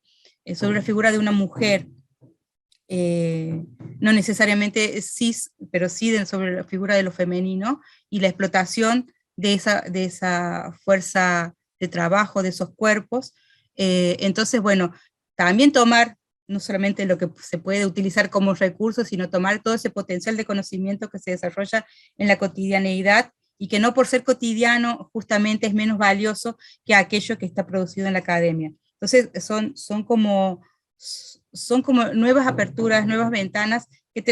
sobre la figura de una mujer, no necesariamente cis, pero sí sobre la figura de lo femenino, y la explotación de esa fuerza de trabajo, de esos cuerpos. Entonces, bueno, también tomar no solamente lo que se puede utilizar como recurso, sino tomar todo ese potencial de conocimiento que se desarrolla en la cotidianeidad y que no por ser cotidiano justamente es menos valioso que aquello que está producido en la academia. Entonces son como nuevas aperturas, nuevas ventanas que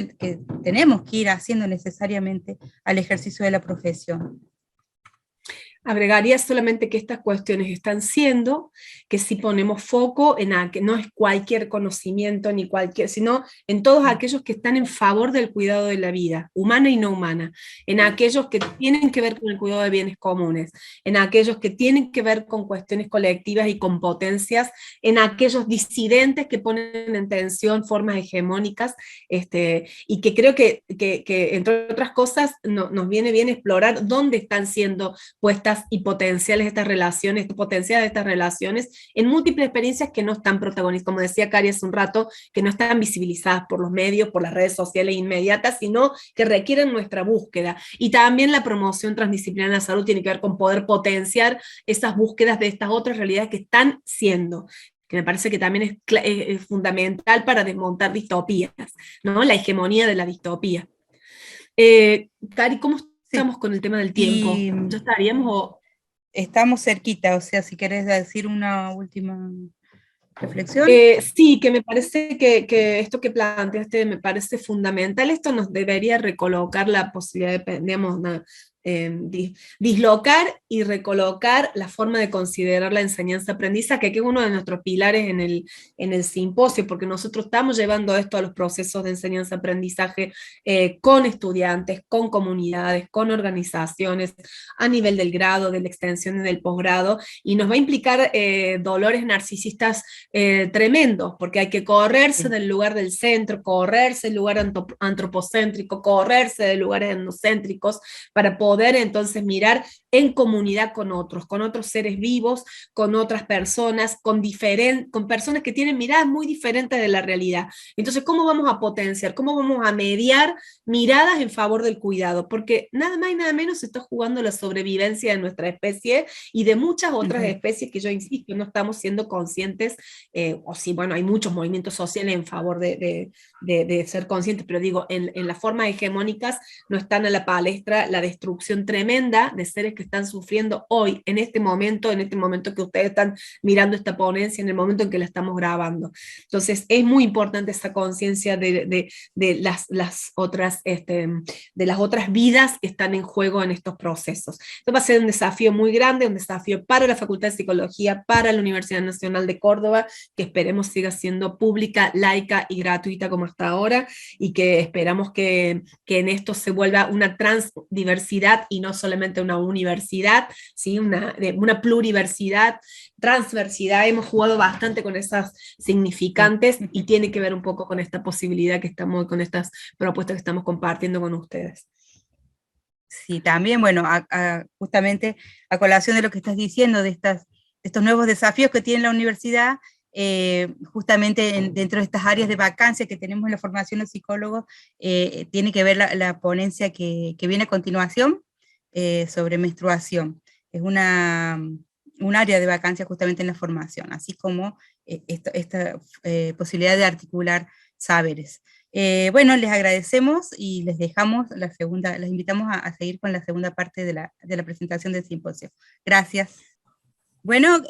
tenemos que ir haciendo necesariamente al ejercicio de la profesión. Agregaría solamente que estas cuestiones están siendo, que si ponemos foco en que no es cualquier conocimiento ni cualquier, sino en todos aquellos que están en favor del cuidado de la vida, humana y no humana, en aquellos que tienen que ver con el cuidado de bienes comunes, en aquellos que tienen que ver con cuestiones colectivas y con potencias, en aquellos disidentes que ponen en tensión formas hegemónicas, y que creo que entre otras cosas nos viene bien explorar dónde están siendo puestas y potenciales estas relaciones, potenciales estas relaciones en múltiples experiencias que no están protagonizadas, como decía Cari hace un rato, que no están visibilizadas por los medios, por las redes sociales inmediatas, sino que requieren nuestra búsqueda. Y también la promoción transdisciplinaria de la salud tiene que ver con poder potenciar esas búsquedas de estas otras realidades que están siendo, que me parece que también es fundamental para desmontar distopías, ¿no? La hegemonía de la distopía. Cari, ¿cómo estamos con el tema del tiempo? ¿Ya estaríamos o...? Estamos cerquita, o sea, si querés decir una última reflexión. Sí, que me parece que esto que planteaste me parece fundamental. Esto nos debería recolocar la posibilidad de, digamos, dislocar y recolocar la forma de considerar la enseñanza-aprendizaje, que es uno de nuestros pilares en el simposio, porque nosotros estamos llevando esto a los procesos de enseñanza-aprendizaje con estudiantes, con comunidades, con organizaciones, a nivel del grado, de la extensión y del posgrado, y nos va a implicar dolores narcisistas tremendos, porque hay que correrse del lugar del centro, correrse del lugar antropocéntrico, correrse de lugares etnocéntricos, para poder entonces mirar en comunidad con otros seres vivos, con otras personas, con personas que tienen miradas muy diferentes de la realidad. Entonces, ¿cómo vamos a potenciar? ¿Cómo vamos a mediar miradas en favor del cuidado? Porque nada más y nada menos se está jugando la sobrevivencia de nuestra especie y de muchas otras especies que yo insisto, no estamos siendo conscientes, o sí, bueno, hay muchos movimientos sociales en favor de ser conscientes, pero digo, en las formas hegemónicas no están a la palestra la destrucción tremenda de seres que están sufriendo hoy, en este momento que ustedes están mirando esta ponencia, en el momento en que la estamos grabando. Entonces, es muy importante esa conciencia de las otras vidas que están en juego en estos procesos. Esto va a ser un desafío muy grande, un desafío para la Facultad de Psicología, para la Universidad Nacional de Córdoba, que esperemos siga siendo pública, laica y gratuita como hasta ahora, y que esperamos que en esto se vuelva una transdiversidad y no solamente una universidad, ¿sí? una pluriversidad, transversidad. Hemos jugado bastante con esas significantes y tiene que ver un poco con esta posibilidad que estamos, con estas propuestas que estamos compartiendo con ustedes. Sí, también, bueno, justamente a colación de lo que estás diciendo, de estos nuevos desafíos que tiene la universidad, justamente dentro de estas áreas de vacancia que tenemos en la formación de psicólogos, tiene que ver la ponencia que viene a continuación sobre menstruación. Es un área de vacancia justamente en la formación, así como esta posibilidad de articular saberes. Bueno, les agradecemos y les dejamos les invitamos a seguir con la segunda parte de la presentación del simposio. Gracias. Bueno,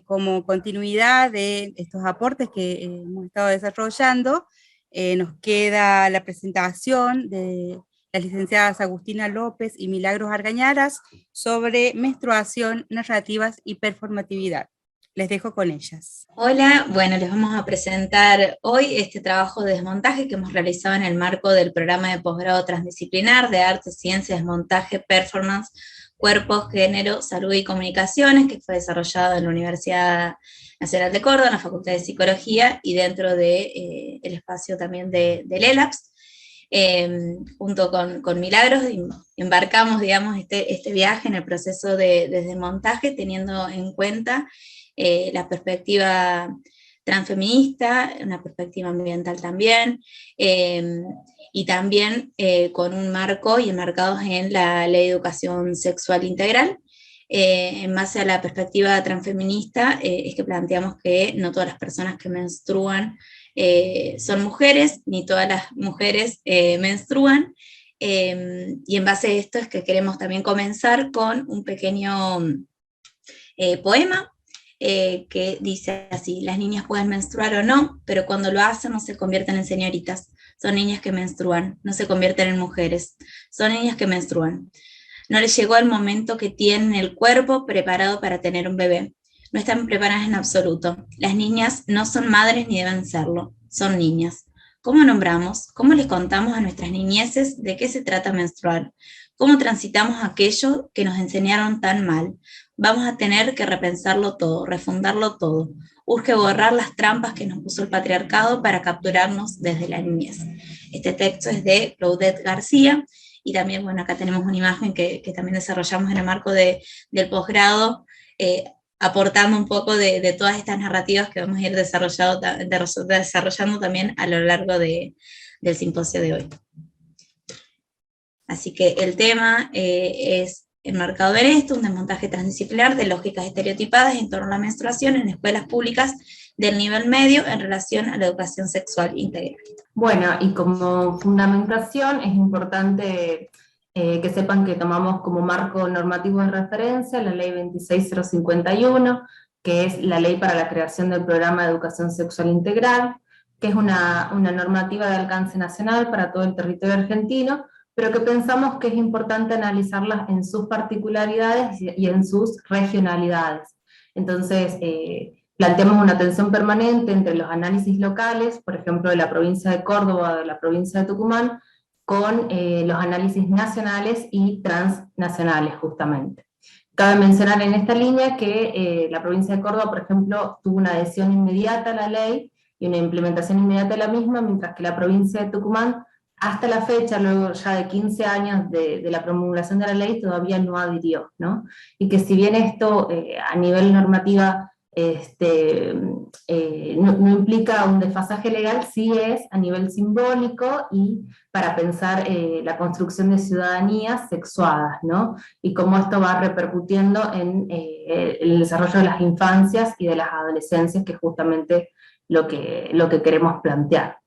como continuidad de estos aportes que hemos estado desarrollando, nos queda la presentación de las licenciadas Agustina López y Milagros Argañaras sobre menstruación, narrativas y performatividad. Les dejo con ellas. Hola, bueno, les vamos a presentar hoy este trabajo de desmontaje que hemos realizado en el marco del programa de posgrado transdisciplinar de Arte, Ciencia, Desmontaje, Performance, Cuerpo, Género, Salud y Comunicaciones, que fue desarrollado en la Universidad Nacional de Córdoba, en la Facultad de Psicología y dentro del espacio también del ELAPS. Junto con Milagros embarcamos, digamos, este viaje en el proceso de desmontaje, teniendo en cuenta la perspectiva transfeminista, una perspectiva ambiental también, y también con un marco y enmarcados en la Ley de Educación Sexual Integral. En base a la perspectiva transfeminista, es que planteamos que no todas las personas que menstruan son mujeres, ni todas las mujeres menstruan, y en base a esto es que queremos también comenzar con un pequeño poema que dice así: las niñas pueden menstruar o no, pero cuando lo hacen no se convierten en señoritas, son niñas que menstruan, no se convierten en mujeres, son niñas que menstruan. No les llegó el momento que tienen el cuerpo preparado para tener un bebé. No están preparadas en absoluto. Las niñas no son madres ni deben serlo, son niñas. ¿Cómo nombramos? ¿Cómo les contamos a nuestras niñeces de qué se trata menstruar? ¿Cómo transitamos aquello que nos enseñaron tan mal? Vamos a tener que repensarlo todo, refundarlo todo. Urge borrar las trampas que nos puso el patriarcado para capturarnos desde la niñez. Este texto es de Claudette García, y también, bueno, acá tenemos una imagen que también desarrollamos en el marco del posgrado, aportando un poco de todas estas narrativas que vamos a ir desarrollando también a lo largo del simposio de hoy. Así que el tema es enmarcado en esto, un desmontaje transdisciplinar de lógicas estereotipadas en torno a la menstruación en escuelas públicas del nivel medio en relación a la educación sexual integral. Bueno, y como fundamentación es importante que sepan que tomamos como marco normativo de referencia la Ley 26051, que es la ley para la creación del Programa de Educación Sexual Integral, que es una normativa de alcance nacional para todo el territorio argentino, pero que pensamos que es importante analizarlas en sus particularidades y en sus regionalidades. Entonces, planteamos una tensión permanente entre los análisis locales, por ejemplo, de la provincia de Córdoba o de la provincia de Tucumán, con los análisis nacionales y transnacionales, justamente. Cabe mencionar en esta línea que la provincia de Córdoba, por ejemplo, tuvo una adhesión inmediata a la ley y una implementación inmediata de la misma, mientras que la provincia de Tucumán, hasta la fecha, luego ya de 15 años de la promulgación de la ley, todavía no adhirió, ¿no? Y que si bien esto a nivel normativa no implica un desfasaje legal, sí es a nivel simbólico y para pensar la construcción de ciudadanías sexuadas, ¿no? Y cómo esto va repercutiendo en el desarrollo de las infancias y de las adolescencias, que es justamente lo que queremos plantear.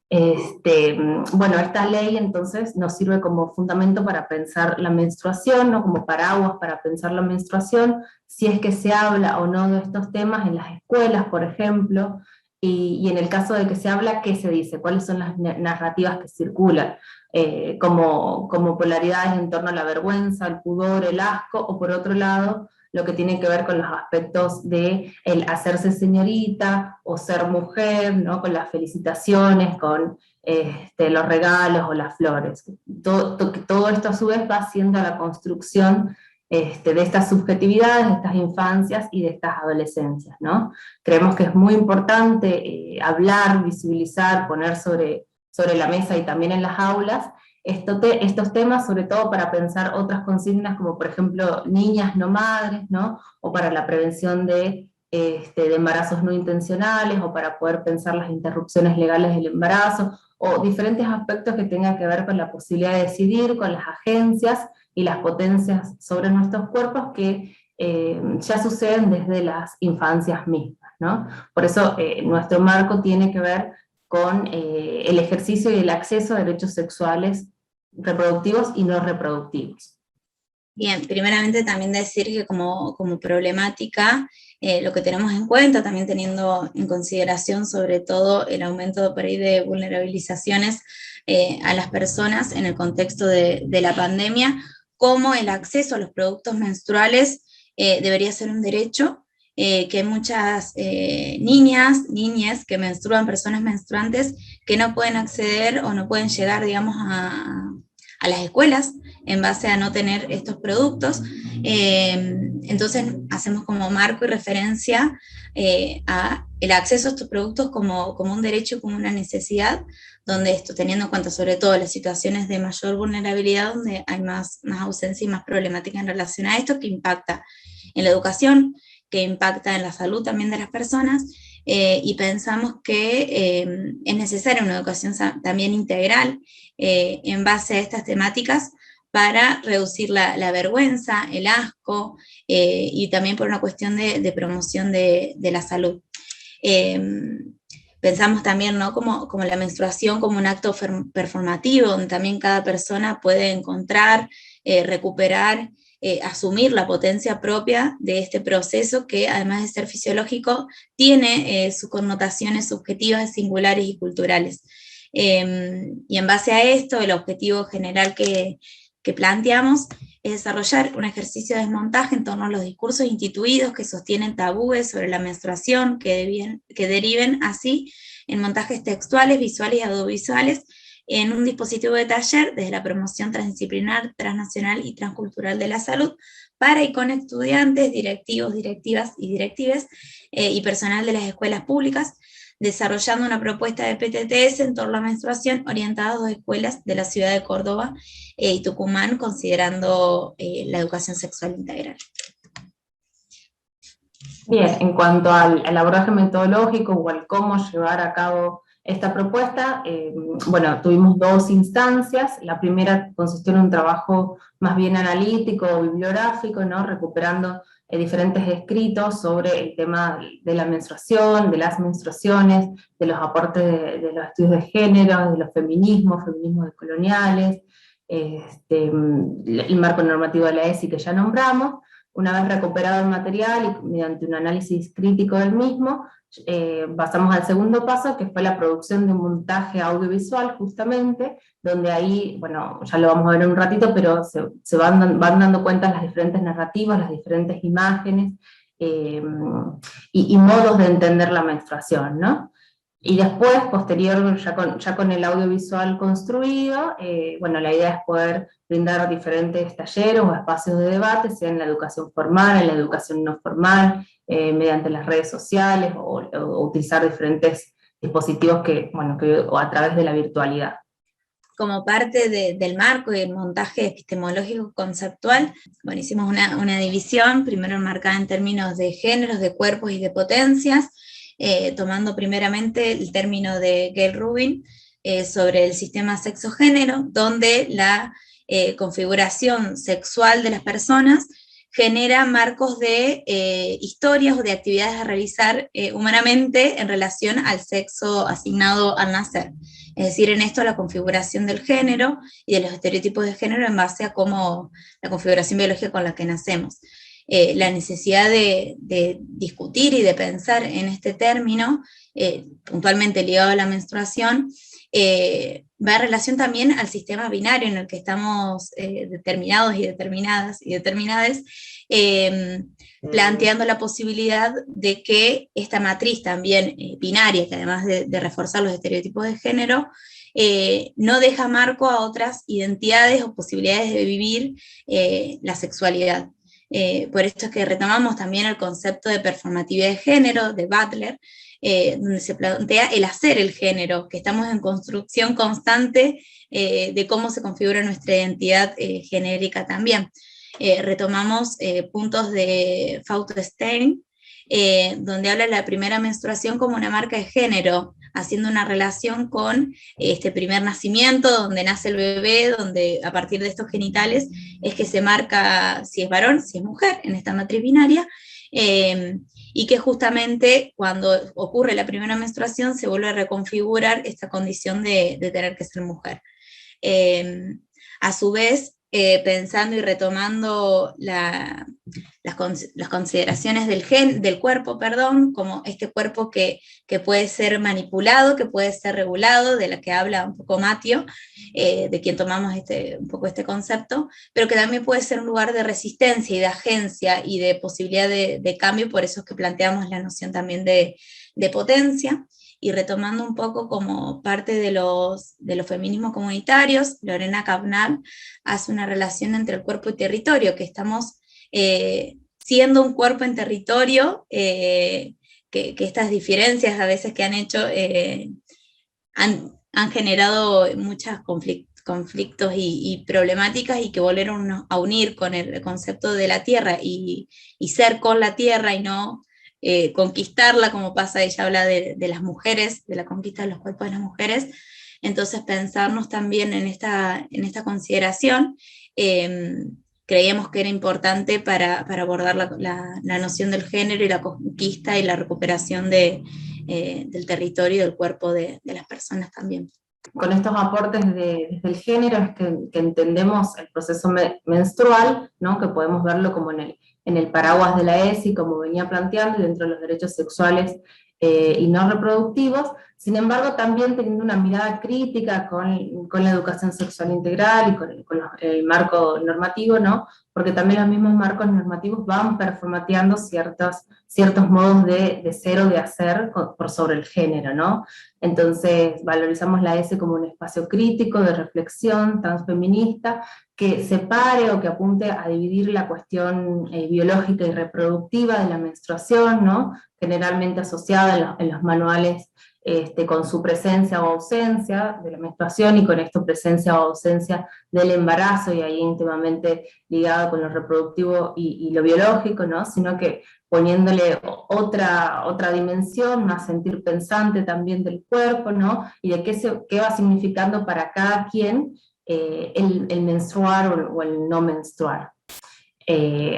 Bueno, esta ley entonces nos sirve como fundamento para pensar la menstruación, ¿no? Como paraguas para pensar la menstruación, si es que se habla o no de estos temas en las escuelas, por ejemplo, y en el caso de que se habla, ¿qué se dice? ¿Cuáles son las narrativas que circulan? Como polaridades en torno a la vergüenza, el pudor, el asco, o por otro lado, lo que tiene que ver con los aspectos de el hacerse señorita o ser mujer, ¿no? Con las felicitaciones, con los regalos o las flores. Todo esto a su vez va haciendo la construcción de estas subjetividades, de estas infancias y de estas adolescencias, ¿no? Creemos que es muy importante hablar, visibilizar, poner sobre la mesa y también en las aulas, estos temas, sobre todo para pensar otras consignas como por ejemplo niñas no madres, ¿no? O para la prevención de embarazos no intencionales, o para poder pensar las interrupciones legales del embarazo, o diferentes aspectos que tengan que ver con la posibilidad de decidir, con las agencias y las potencias sobre nuestros cuerpos que ya suceden desde las infancias mismas, ¿no? Por eso nuestro marco tiene que ver con el ejercicio y el acceso a derechos sexuales reproductivos y no reproductivos. Bien, primeramente también decir que como problemática, lo que tenemos en cuenta, también teniendo en consideración sobre todo el aumento por ahí de vulnerabilizaciones a las personas en el contexto de la pandemia, como el acceso a los productos menstruales debería ser un derecho, que hay muchas niñas que menstruan, personas menstruantes, que no pueden acceder o no pueden llegar, digamos, a las escuelas en base a no tener estos productos. Entonces hacemos como marco y referencia a el acceso a estos productos como un derecho, como una necesidad, donde esto, teniendo en cuenta sobre todo las situaciones de mayor vulnerabilidad, donde hay más ausencia y más problemática en relación a esto, que impacta en la educación, que impacta en la salud también de las personas, y pensamos que es necesaria una educación también integral en base a estas temáticas para reducir la vergüenza, el asco, y también por una cuestión de promoción de la salud. Pensamos también, ¿no?, como la menstruación como un acto performativo, donde también cada persona puede encontrar, recuperar, asumir la potencia propia de este proceso que, además de ser fisiológico, tiene sus connotaciones subjetivas, singulares y culturales. Y en base a esto, el objetivo general que planteamos es desarrollar un ejercicio de desmontaje en torno a los discursos instituidos que sostienen tabúes sobre la menstruación, que deriven así en montajes textuales, visuales y audiovisuales, en un dispositivo de taller desde la promoción transdisciplinar, transnacional y transcultural de la salud, para y con estudiantes, directivos, directivas y directives, y personal de las escuelas públicas, desarrollando una propuesta de PTTS en torno a la menstruación orientada a 2 escuelas de la ciudad de Córdoba y Tucumán, considerando la educación sexual integral. Bien, en cuanto al abordaje metodológico o al cómo llevar a cabo esta propuesta, bueno, tuvimos 2 instancias. La primera consistió en un trabajo más bien analítico, bibliográfico, ¿no?, recuperando diferentes escritos sobre el tema de la menstruación, de las menstruaciones, de los aportes de los estudios de género, de los feminismos decoloniales, el marco normativo de la ESI que ya nombramos. Una vez recuperado el material y mediante un análisis crítico del mismo, pasamos al segundo paso, que fue la producción de un montaje audiovisual, justamente, donde ahí, bueno, ya lo vamos a ver en un ratito, pero se van dando cuenta las diferentes narrativas, las diferentes imágenes, y modos de entender la menstruación, ¿no? Y después, posterior, ya con el audiovisual construido, bueno, la idea es poder brindar diferentes talleres o espacios de debate, sea en la educación formal, en la educación no formal, mediante las redes sociales, o utilizar diferentes dispositivos o a través de la virtualidad. Como parte del marco y el montaje epistemológico conceptual, bueno, hicimos una división, primero enmarcada en términos de géneros, de cuerpos y de potencias, tomando primeramente el término de Gail Rubin sobre el sistema sexo-género, donde la configuración sexual de las personas genera marcos de historias o de actividades a realizar humanamente en relación al sexo asignado al nacer. Es decir, en esto la configuración del género y de los estereotipos de género en base a cómo la configuración biológica con la que nacemos. La necesidad de discutir y de pensar en este término, puntualmente ligado a la menstruación, va en relación también al sistema binario en el que estamos determinados y determinadas y determinades, planteando la posibilidad de que esta matriz también binaria, que además de reforzar los estereotipos de género, no deja marco a otras identidades o posibilidades de vivir la sexualidad. Por esto es que retomamos también el concepto de performatividad de género de Butler, donde se plantea el hacer el género, que estamos en construcción constante de cómo se configura nuestra identidad genérica también. Retomamos puntos de Fausto-Stein, donde habla de la primera menstruación como una marca de género, haciendo una relación con este primer nacimiento, donde nace el bebé, donde a partir de estos genitales es que se marca si es varón, si es mujer, en esta matriz binaria, y que justamente cuando ocurre la primera menstruación se vuelve a reconfigurar esta condición de tener que ser mujer. A su vez, pensando y retomando las consideraciones del cuerpo, como este cuerpo que puede ser manipulado, que puede ser regulado, de la que habla un poco Mateo, de quien tomamos un poco este concepto, pero que también puede ser un lugar de resistencia y de agencia y de posibilidad de cambio, por eso es que planteamos la noción también de potencia. Y retomando un poco como parte de los feminismos comunitarios, Lorena Cabnal hace una relación entre el cuerpo y territorio, que estamos siendo un cuerpo en territorio, que estas diferencias a veces que han hecho han generado muchos conflictos y problemáticas, y que volvieron a unir con el concepto de la tierra y ser con la tierra y no conquistarla, como pasa, ella habla de las mujeres, de la conquista de los cuerpos de las mujeres. Entonces pensarnos también en esta consideración, creíamos que era importante para abordar la noción del género y la conquista y la recuperación de del territorio y del cuerpo de las personas también. Con estos aportes desde el género es que entendemos el proceso menstrual, ¿no? Que podemos verlo como en el paraguas de la ESI, como venía planteando, y dentro de los derechos sexuales y no reproductivos, sin embargo también teniendo una mirada crítica con la educación sexual integral y con el marco normativo, ¿no? Porque también los mismos marcos normativos van performateando ciertos modos de ser o de hacer por sobre el género, ¿no? Entonces valorizamos la ESI como un espacio crítico de reflexión transfeminista que separe o que apunte a dividir la cuestión biológica y reproductiva de la menstruación, ¿no? Generalmente asociada en los manuales con su presencia o ausencia de la menstruación, y con esto presencia o ausencia del embarazo, y ahí íntimamente ligado con lo reproductivo y lo biológico, ¿no? Sino que poniéndole otra dimensión, más sentir pensante también del cuerpo, ¿no? Y de qué va significando para cada quien el menstruar o el no menstruar.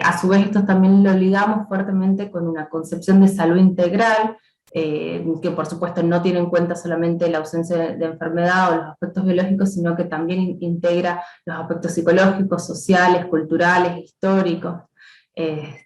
A su vez, esto también lo ligamos fuertemente con una concepción de salud integral, que por supuesto no tiene en cuenta solamente la ausencia de enfermedad o los aspectos biológicos, sino que también integra los aspectos psicológicos, sociales, culturales, históricos,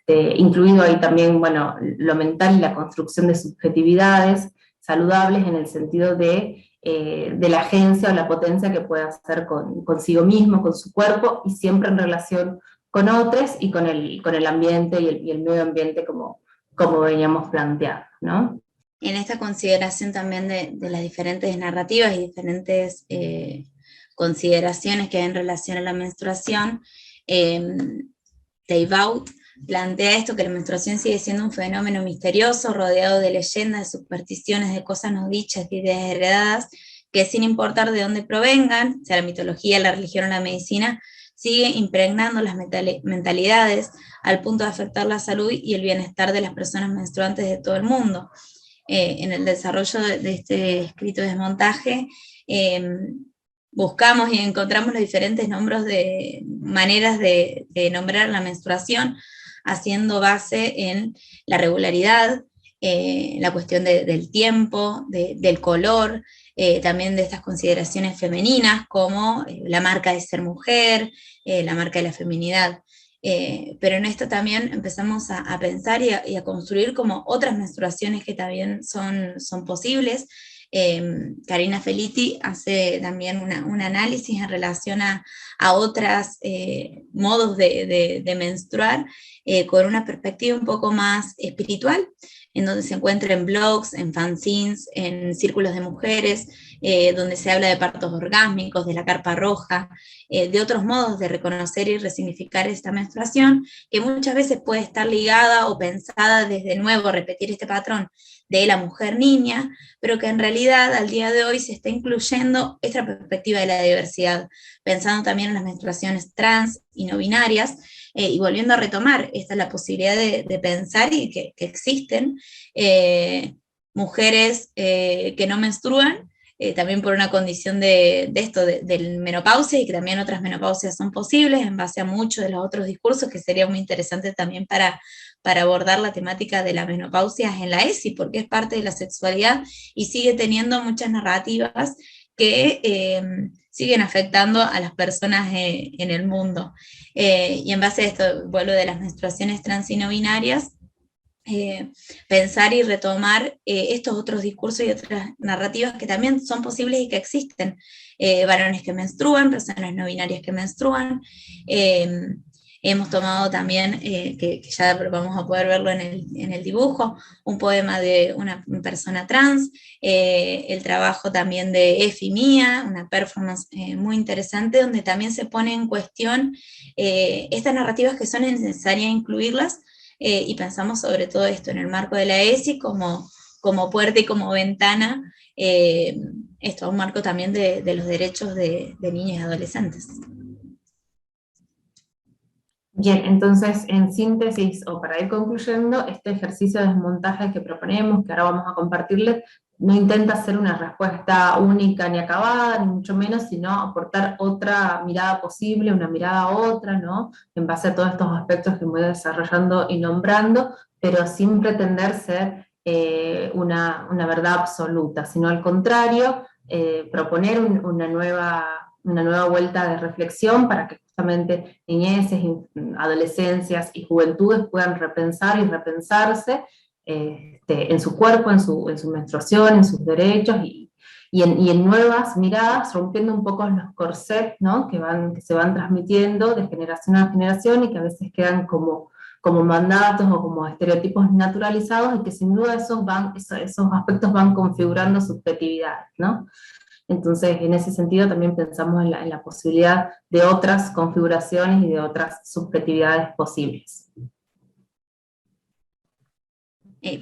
incluido ahí también, bueno, lo mental y la construcción de subjetividades saludables en el sentido de la agencia o la potencia que puede hacer consigo mismo, con su cuerpo, y siempre en relación con otros y con el ambiente y el medio ambiente como veníamos planteando, ¿no? En esta consideración también de las diferentes narrativas y diferentes consideraciones que hay en relación a la menstruación, Teibaud plantea esto, que la menstruación sigue siendo un fenómeno misterioso, rodeado de leyendas, de supersticiones, de cosas no dichas, de ideas heredadas, que sin importar de dónde provengan, sea la mitología, la religión o la medicina, sigue impregnando las mentalidades al punto de afectar la salud y el bienestar de las personas menstruantes de todo el mundo. En el desarrollo de este escrito de desmontaje, buscamos y encontramos los diferentes maneras de nombrar la menstruación, haciendo base en la regularidad, la cuestión del tiempo, del color, también de estas consideraciones femeninas como la marca de ser mujer, la marca de la feminidad. Pero en esto también empezamos a pensar y a construir como otras menstruaciones que también son posibles. Karina Felitti hace también un análisis en relación a otros modos de menstruar, con una perspectiva un poco más espiritual, en donde se encuentra en blogs, en fanzines, en círculos de mujeres, donde se habla de partos orgásmicos, de la carpa roja, de otros modos de reconocer y resignificar esta menstruación, que muchas veces puede estar ligada o pensada desde nuevo, repetir este patrón de la mujer niña, pero que en realidad al día de hoy se está incluyendo esta perspectiva de la diversidad, pensando también en las menstruaciones trans y no binarias, y volviendo a retomar esta la posibilidad de pensar y que existen mujeres que no menstruan, también por una condición de menopausia, y que también otras menopausias son posibles en base a muchos de los otros discursos, que sería muy interesante también para abordar la temática de la menopausia en la ESI, porque es parte de la sexualidad y sigue teniendo muchas narrativas que siguen afectando a las personas en el mundo. Y en base a esto, vuelvo de las menstruaciones trans y no binarias, pensar y retomar estos otros discursos y otras narrativas que también son posibles y que existen. Varones que menstruan, personas no binarias que menstruan. Hemos tomado también, que ya vamos a poder verlo en el dibujo, un poema de una persona trans, el trabajo también de Efi Mía, una performance muy interesante, donde también se pone en cuestión estas narrativas que son necesarias incluirlas, y pensamos sobre todo esto en el marco de la ESI como puerta y como ventana, esto, un marco también de los derechos de niños y adolescentes. Bien, entonces en síntesis, o para ir concluyendo, este ejercicio de desmontaje que proponemos, que ahora vamos a compartirles, no intenta hacer una respuesta única ni acabada, ni mucho menos, sino aportar otra mirada posible, una mirada a otra, ¿no? En base a todos estos aspectos que voy desarrollando y nombrando, pero sin pretender ser una verdad absoluta, sino al contrario, proponer una nueva vuelta de reflexión para que justamente niñeces, adolescencias y juventudes puedan repensar y repensarse en su cuerpo, en su menstruación, en sus derechos y en nuevas miradas, rompiendo un poco los corsets, ¿no? que se van transmitiendo de generación a generación y que a veces quedan como mandatos o como estereotipos naturalizados, y que sin duda esos aspectos van configurando subjetividades, ¿no? Entonces, en ese sentido también pensamos en la posibilidad de otras configuraciones y de otras subjetividades posibles.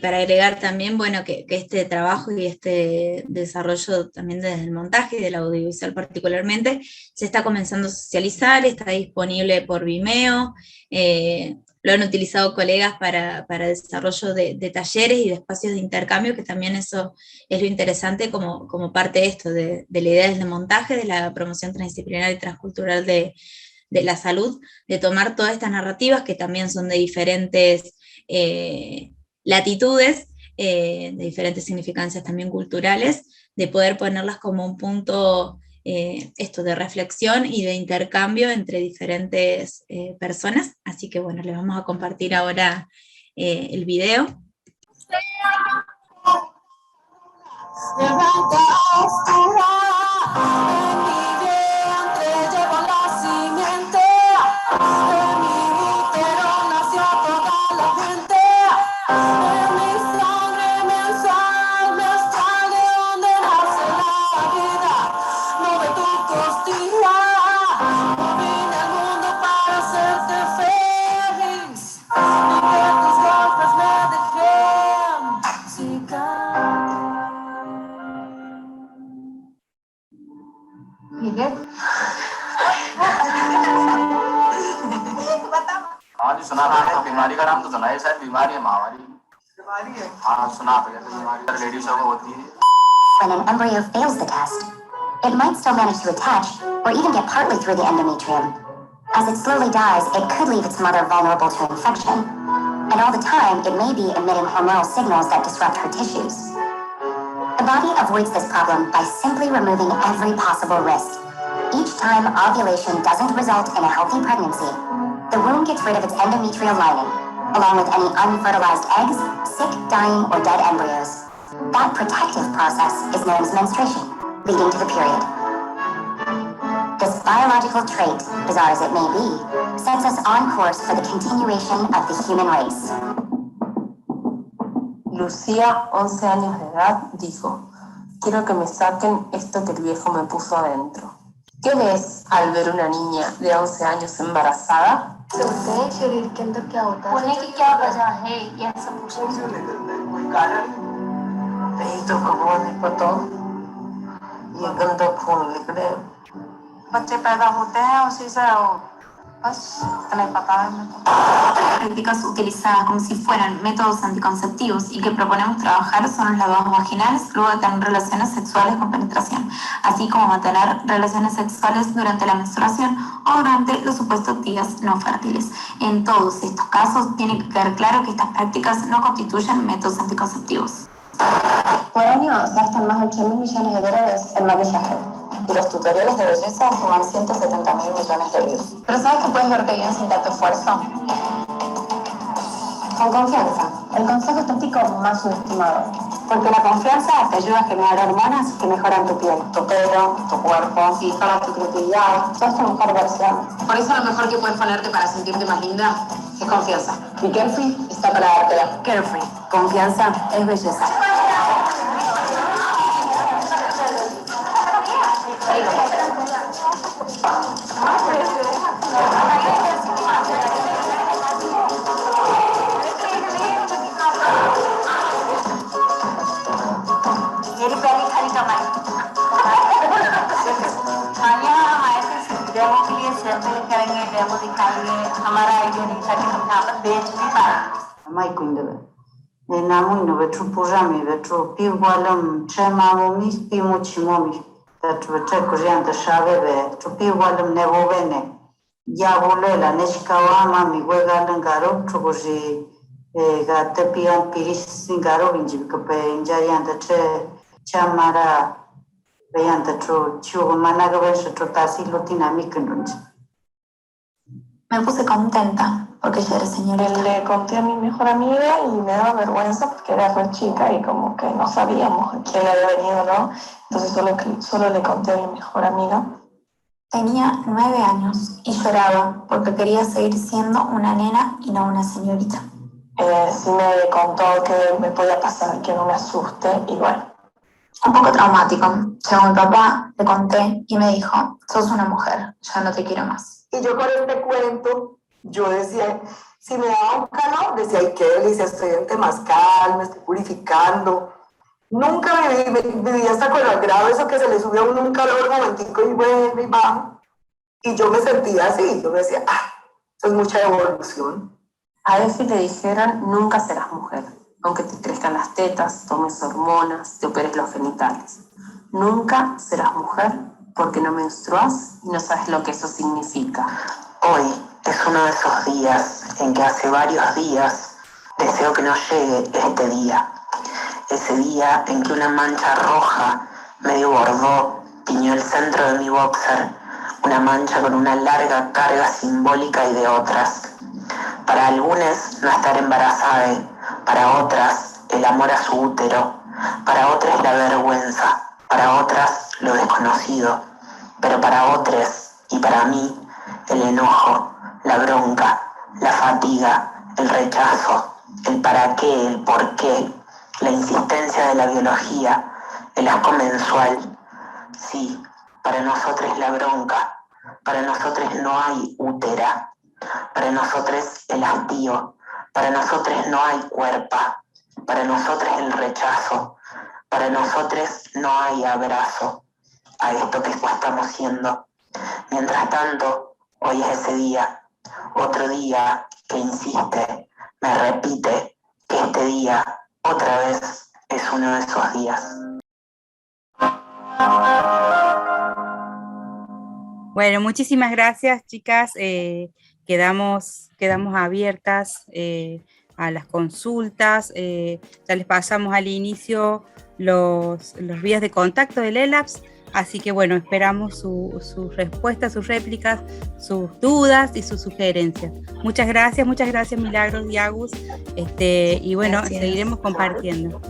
Para agregar también, bueno, que este trabajo y este desarrollo también desde el montaje y del audiovisual particularmente, se está comenzando a socializar, está disponible por Vimeo, lo han utilizado colegas para desarrollo de talleres y de espacios de intercambio, que también eso es lo interesante como parte de esto, de la idea del montaje, de la promoción transdisciplinar y transcultural de la salud, de tomar todas estas narrativas que también son de diferentes latitudes, de diferentes significancias también culturales, de poder ponerlas como un punto esto de reflexión y de intercambio entre diferentes personas. Así que bueno, les vamos a compartir ahora el video. सुना था बीमारी का नाम तो सुना है, शायद बीमारी है, महामारी है। हाँ सुना था, जैसे बीमारी लेडीजों को होती है। When an embryo fails the test, it might still manage to attach or even get partly through the endometrium. As it slowly dies, it could leave its mother vulnerable to infection. And all the time, it may be emitting hormonal signals that disrupt her tissues. The body avoids this problem by simply removing every possible risk. Each time ovulation doesn't result in a healthy pregnancy, the womb gets rid of its endometrial lining, along with any unfertilized eggs, sick, dying, or dead embryos. That protective process is known as menstruation, leading to the period. This biological trait, bizarre as it may be, sets us on course for the continuation of the human race. Lucía, 11 años de edad, dijo: quiero que me saquen esto que el viejo me puso adentro. ¿Qué ves al ver una niña de 11 años embarazada? शरीर के अंदर क्या होता है, होने की क्या वजह है, यह सब पूछना कोई कारण नहीं तो भगवान ने पता ये गंदा खून निकले, बच्चे पैदा होते हैं उसी से बस इतना ही पता है। Prácticas utilizadas como si fueran métodos anticonceptivos y que proponemos trabajar son los lavados vaginales luego de tener relaciones sexuales con penetración, así como mantener relaciones sexuales durante la menstruación o durante los supuestos días no fértiles. En todos estos casos tiene que quedar claro que estas prácticas no constituyen métodos anticonceptivos. Por año gastan más de 8.000 millones de dólares en maquillaje. Y los tutoriales de belleza suman 170.000 millones de views. Pero ¿sabes que puedes verte bien sin tanto esfuerzo? Con confianza, el consejo estético más subestimado. Porque la confianza te ayuda a generar hormonas que mejoran tu piel, tu pelo, tu cuerpo, y para tu creatividad, sos tu mejor versión. Por eso lo mejor que puedes ponerte para sentirte más linda es confianza. Y Carefree está para dártela. Carefree, confianza es belleza. मेरी पहली खाली कमाई यहाँ हमारे डेमो के लिए सैंपल करेंगे, डेमो दिखाएंगे, हमारा आइडिया नहीं था कि हम यहाँ पर बेच भी पाए। Mai kuindeve. Ne namuino vetru pujami vetru piualam chemamomis pimuchimomis. Vetru vetre kurianta shaveve vetru piualam nevovene. Ya volela neshkawama mi wegalan garo trubuji ga te pion piris singaro vinji ka pe injayanta che chamara veyanta tro chugo managa vesho tasi lotina mikendunji. Me puse contenta porque ella era señorita. Le conté a mi mejor amiga y me daba vergüenza porque era re chica y como que no sabíamos quién había venido, ¿no? Entonces solo le conté a mi mejor amiga. Tenía 9 años y lloraba porque quería seguir siendo una nena y no una señorita. Sí me contó que me podía pasar, que no me asuste y bueno. Un poco traumático. Llegó mi papá, le conté y me dijo, sos una mujer, ya no te quiero más. Y yo con este cuento, yo decía, si me daba un calor, decía, ay, qué delicia, estoy en temazcal, me estoy purificando. Nunca viví hasta con el grado, eso que se le sube a uno un calor un momentico y vuelve y baja. Y yo me sentía así, yo me decía, eso es mucha evolución. A Efi le dijeron, nunca serás mujer, aunque te crezcan las tetas, tomes hormonas, te operes los genitales. Nunca serás mujer porque no menstruas y no sabes lo que eso significa. Hoy es uno de esos días en que hace varios días deseo que no llegue este día. Ese día en que una mancha roja medio bordó tiñó el centro de mi boxer, una mancha con una larga carga simbólica y de otras. Para algunas no estar embarazada, para otras el amor a su útero, para otras la vergüenza, para otras lo desconocido, pero para otras y para mí el enojo, la bronca, la fatiga, el rechazo, el para qué, el por qué, la insistencia de la biología, el asco mensual. Sí, para nosotros la bronca, para nosotros no hay útera, para nosotros el hastío, para nosotros no hay cuerpa, para nosotros el rechazo, para nosotros no hay abrazo a esto que estamos siendo. Mientras tanto, hoy es ese día, otro día que insiste, me repite que este día otra vez es uno de esos días. Bueno, muchísimas gracias, chicas. Quedamos abiertas a las consultas. Ya les pasamos al inicio los vías de contacto del ELAPS. Así que bueno, esperamos sus respuestas, sus réplicas, sus dudas y sus sugerencias. Muchas gracias Milagros y Agus. Y bueno, Gracias. Seguiremos compartiendo.